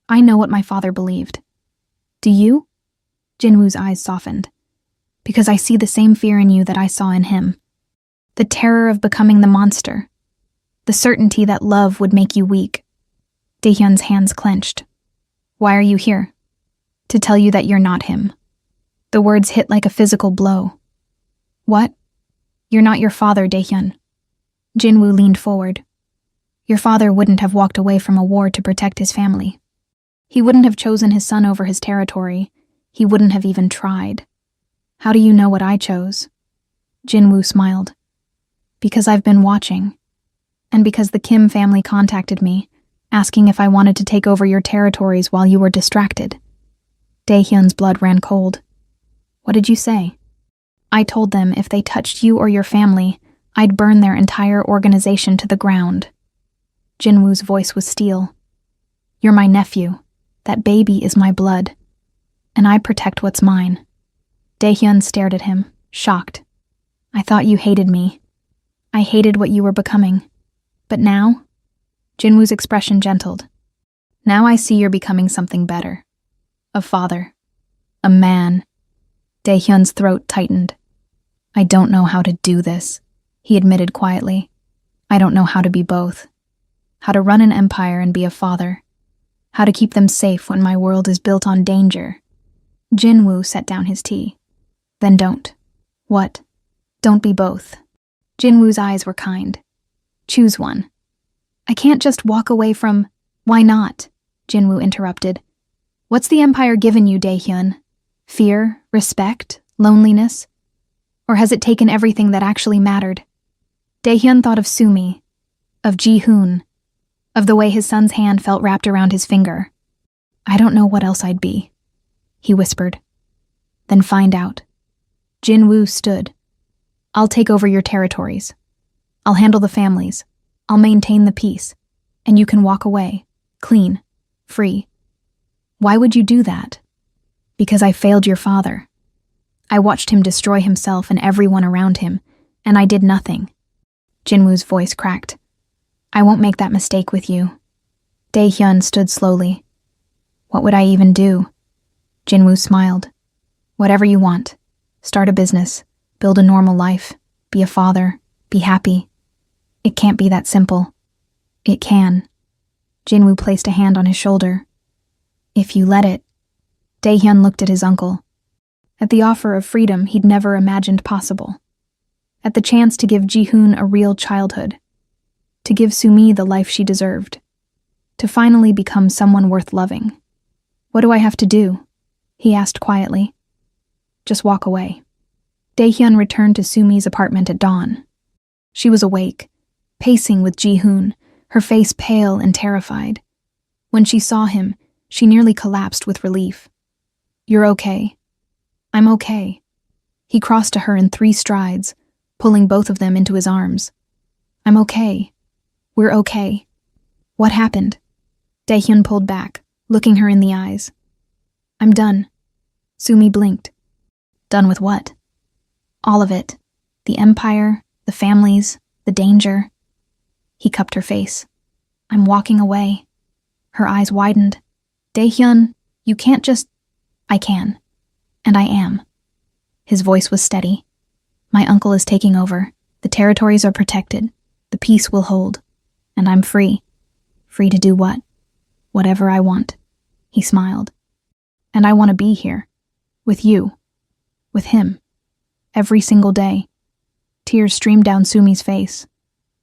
I know what my father believed. Do you?" Jin-woo's eyes softened. "Because I see the same fear in you that I saw in him. The terror of becoming the monster. The certainty that love would make you weak." Dae-hyun's hands clenched. "Why are you here?" "To tell you that you're not him." The words hit like a physical blow. "What?" "You're not your father, Dae-hyun." Jin-woo leaned forward. "Your father wouldn't have walked away from a war to protect his family. He wouldn't have chosen his son over his territory. He wouldn't have even tried. How do you know what I chose?" Jin-woo smiled. "Because I've been watching. And because the Kim family contacted me, asking if I wanted to take over your territories while you were distracted." Dae-hyun's blood ran cold. "What did you say?" "I told them if they touched you or your family, I'd burn their entire organization to the ground." Jin-woo's voice was steel. "You're my nephew. That baby is my blood. And I protect what's mine." Dae-hyun stared at him, shocked. "I thought you hated me. I hated what you were becoming. But now?" Jin-woo's expression gentled. "Now I see you're becoming something better. A father. A man." Dae-hyun's throat tightened. "I don't know how to do this," he admitted quietly. "I don't know how to be both. How to run an empire and be a father. How to keep them safe when my world is built on danger." Jin-woo set down his tea. "Then don't." "What?" "Don't be both." Jin-woo's eyes were kind. "Choose one." "I can't just walk away from—" "Why not?" Jin-woo interrupted. "What's the empire given you, Dae-hyun? Fear, respect, loneliness? Or has it taken everything that actually mattered?" Dae-hyun thought of Sumi, of Ji-hoon, of the way his son's hand felt wrapped around his finger. "I don't know what else I'd be," he whispered. "Then find out." Jin-woo stood. "I'll take over your territories. I'll handle the families. I'll maintain the peace. And you can walk away, clean, free." "Why would you do that?" "Because I failed your father. I watched him destroy himself and everyone around him, and I did nothing." Jin-woo's voice cracked. "I won't make that mistake with you." Dae-hyun stood slowly. "What would I even do?" Jin-woo smiled. "Whatever you want. Start a business, build a normal life, be a father, be happy. It can't be that simple." "It can." Jin-woo placed a hand on his shoulder. "If you let it." Dae-hyun looked at his uncle. At the offer of freedom he'd never imagined possible. At the chance to give Ji-hoon a real childhood. To give Sumi the life she deserved. To finally become someone worth loving. "What do I have to do?" he asked quietly. "Just walk away." Dae-hyun returned to Sumi's apartment at dawn. She was awake, pacing with Ji-hoon, her face pale and terrified. When she saw him, She nearly collapsed with relief. "You're okay." "I'm okay." He crossed to her in 3 strides, pulling both of them into his arms. "I'm okay. We're okay." "What happened?" Daehyun pulled back, looking her in the eyes. "I'm done." Sumi blinked. "Done with what?" "All of it. The empire, the families, the danger." He cupped her face. "I'm walking away." Her eyes widened. "Daehyun, you can't just—" "I can. And I am." His voice was steady. "My uncle is taking over. The territories are protected. The peace will hold. And I'm free. Free to do what? Whatever I want." He smiled. "And I want to be here. With you. With him. Every single day." Tears streamed down Sumi's face.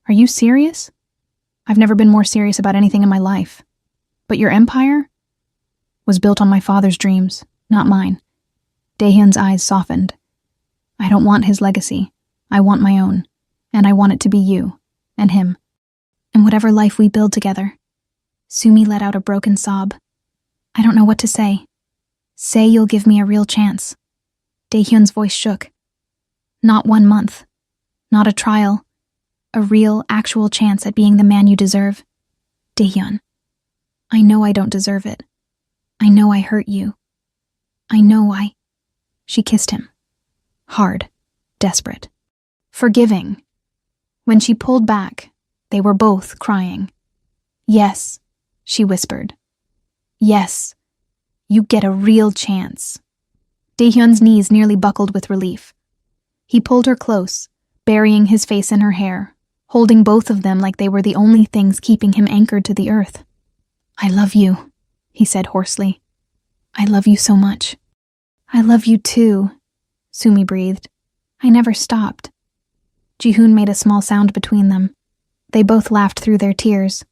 "Are you serious?" "I've never been more serious about anything in my life." "But your empire?" "Was built on my father's dreams, not mine." Daehyun's eyes softened. "I don't want his legacy. I want my own. And I want it to be you. And him. And whatever life we build together." Sumi let out a broken sob. "I don't know what to say." "Say you'll give me a real chance." Daehyun's voice shook. "Not 1 month. Not a trial. A real, actual chance at being the man you deserve." "Daehyun, I know I don't deserve it. I know I hurt you. I know I—" She kissed him. Hard, desperate, forgiving. When she pulled back, they were both crying. "Yes," she whispered. "Yes, you get a real chance." Daehyun's knees nearly buckled with relief. He pulled her close, burying his face in her hair, holding both of them like they were the only things keeping him anchored to the earth. "I love you," he said hoarsely. "I love you so much." "I love you too," Sumi breathed. "I never stopped." Jihoon made a small sound between them. They both laughed through their tears.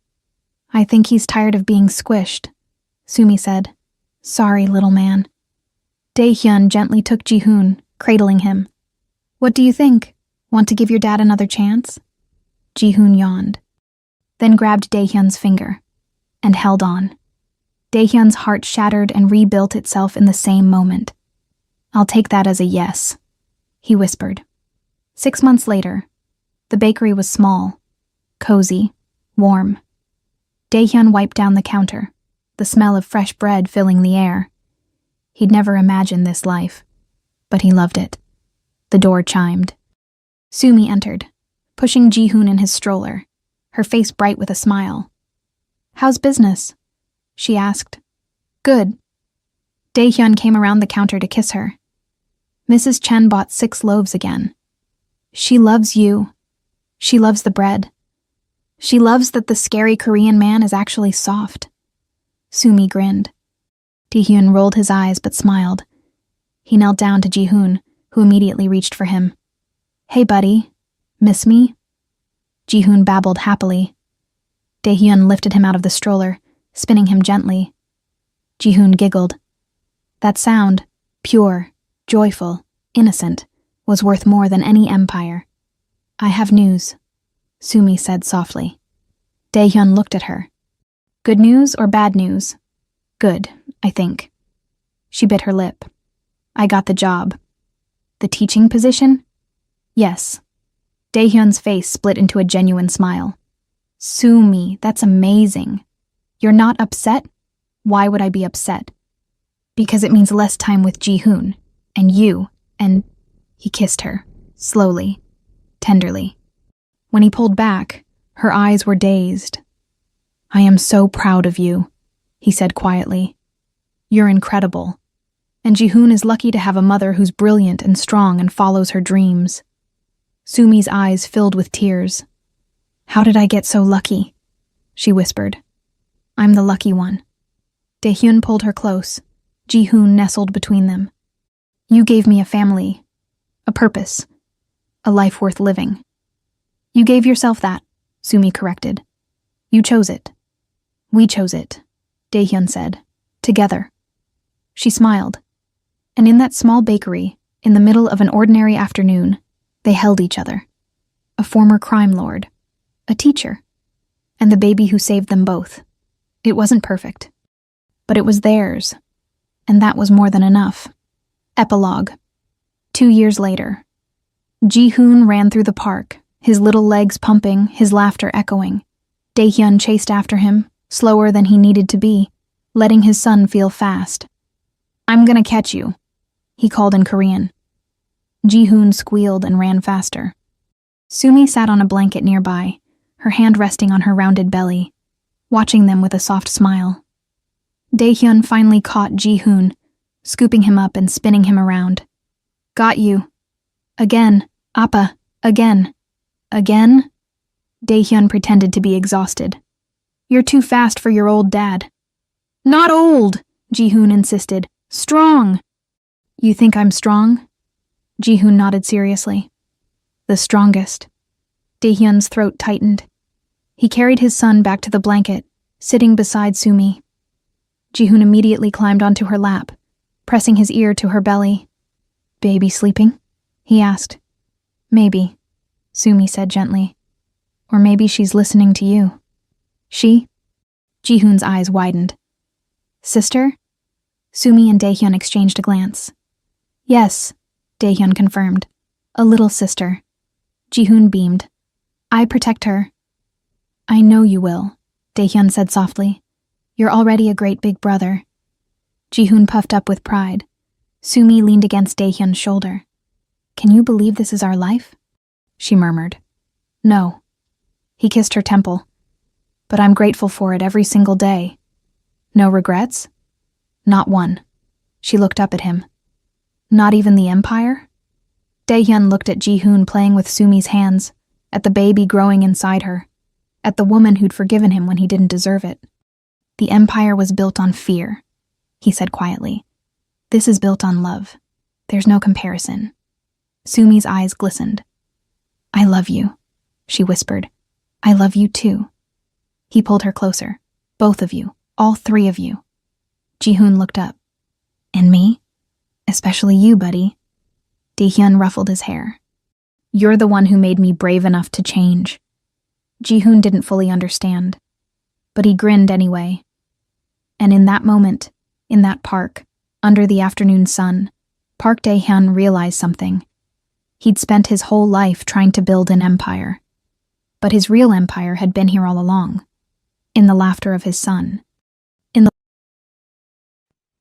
"I think he's tired of being squished," Sumi said. "Sorry, little man." Daehyun gently took Jihoon, cradling him. "What do you think? Want to give your dad another chance?" Jihoon yawned, then grabbed Daehyun's finger and held on. Daehyun's heart shattered and rebuilt itself in the same moment. "I'll take that as a yes," he whispered. 6 months later, the bakery was small, cozy, warm. Daehyun wiped down the counter, the smell of fresh bread filling the air. He'd never imagined this life, but he loved it. The door chimed. Sumi entered, pushing Jihoon in his stroller, her face bright with a smile. "How's business?" she asked. "Good." Daehyun came around the counter to kiss her. Mrs. Chen bought 6 loaves again. "She loves you. She loves the bread. She loves that the scary Korean man is actually soft." Sumi grinned. Daehyun rolled his eyes but smiled. He knelt down to Jihoon, who immediately reached for him. "Hey, buddy. Miss me?" Jihoon babbled happily. Daehyun lifted him out of the stroller, spinning him gently. Jihoon giggled. That sound, pure, joyful, innocent, was worth more than any empire. "I have news," Sumi said softly. Daehyun looked at her. "Good news or bad news?" "Good, I think." She bit her lip. "I got the job." "The teaching position?" "Yes." Daehyun's face split into a genuine smile. "Sumi, that's amazing. You're not upset?" "Why would I be upset?" "Because it means less time with Jihoon, and you, and—" He kissed her, slowly, tenderly. When he pulled back, her eyes were dazed. "I am so proud of you," he said quietly. "You're incredible. And Jihoon is lucky to have a mother who's brilliant and strong and follows her dreams." Sumi's eyes filled with tears. "How did I get so lucky?" she whispered. "I'm the lucky one." Daehyun pulled her close. Jihoon nestled between them. "You gave me a family, a purpose, a life worth living." "You gave yourself that," Sumi corrected. "You chose it." "We chose it," Daehyun said, "together." She smiled. And in that small bakery, in the middle of an ordinary afternoon, they held each other. A former crime lord, a teacher, and the baby who saved them both. It wasn't perfect. but it was theirs, and that was more than enough. Epilogue. 2 years later. Ji-hoon ran through the park, his little legs pumping, his laughter echoing. Dae-hyun chased after him, slower than he needed to be, letting his son feel fast. "I'm gonna catch you," he called in Korean. Ji-hoon squealed and ran faster. Sumi sat on a blanket nearby, her hand resting on her rounded belly, watching them with a soft smile. Dae-hyun finally caught Ji-hoon, scooping him up and spinning him around. "Got you. Again, Appa, again. Again?" Dae-hyun pretended to be exhausted. "You're too fast for your old dad." "Not old," Ji-hoon insisted. "Strong." "You think I'm strong?" Ji-hoon nodded seriously. "The strongest." Dae-hyun's throat tightened. He carried his son back to the blanket, sitting beside Sumi. Ji-hoon immediately climbed onto her lap, pressing his ear to her belly. "Baby sleeping?" he asked. "Maybe," Sumi said gently. "Or maybe she's listening to you." "She?" Ji-hoon's eyes widened. "Sister?" Sumi and Dae-hyun exchanged a glance. "Yes," Dae-hyun confirmed. "A little sister." Ji-hoon beamed. "I protect her." "I know you will," Dae-hyun said softly. "You're already a great big brother." Ji-hoon puffed up with pride. Sumi leaned against Dae-hyun's shoulder. "Can you believe this is our life?" she murmured. "No." He kissed her temple. "But I'm grateful for it every single day." "No regrets?" "Not one." She looked up at him. "Not even the Empire?" Dae-hyun looked at Ji-hoon playing with Sumi's hands, at the baby growing inside her, at the woman who'd forgiven him when he didn't deserve it. "The Empire was built on fear," he said quietly. "This is built on love. There's no comparison." Sumi's eyes glistened. "I love you," she whispered. "I love you too." He pulled her closer. "Both of you. All three of you." Ji-hoon looked up. "And me? Especially you, buddy." Dae-hyun ruffled his hair. "You're the one who made me brave enough to change." Ji-hoon didn't fully understand, but he grinned anyway. And in that moment, in that park, under the afternoon sun, Park Dae-hyun realized something. He'd spent his whole life trying to build an empire. But his real empire had been here all along, in the laughter of his son.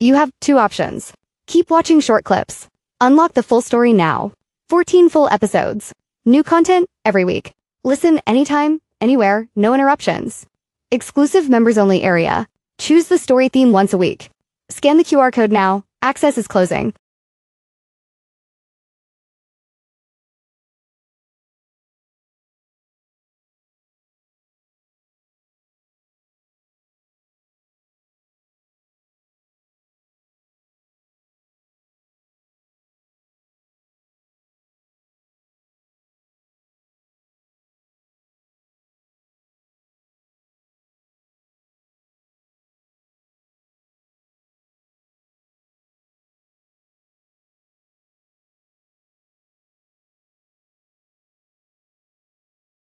You have 2 options. Keep watching short clips. Unlock the full story now. 14 full episodes. New content every week. Listen anytime, anywhere, no interruptions. Exclusive members-only area. Choose the story theme once a week. Scan the QR code now. Access is closing.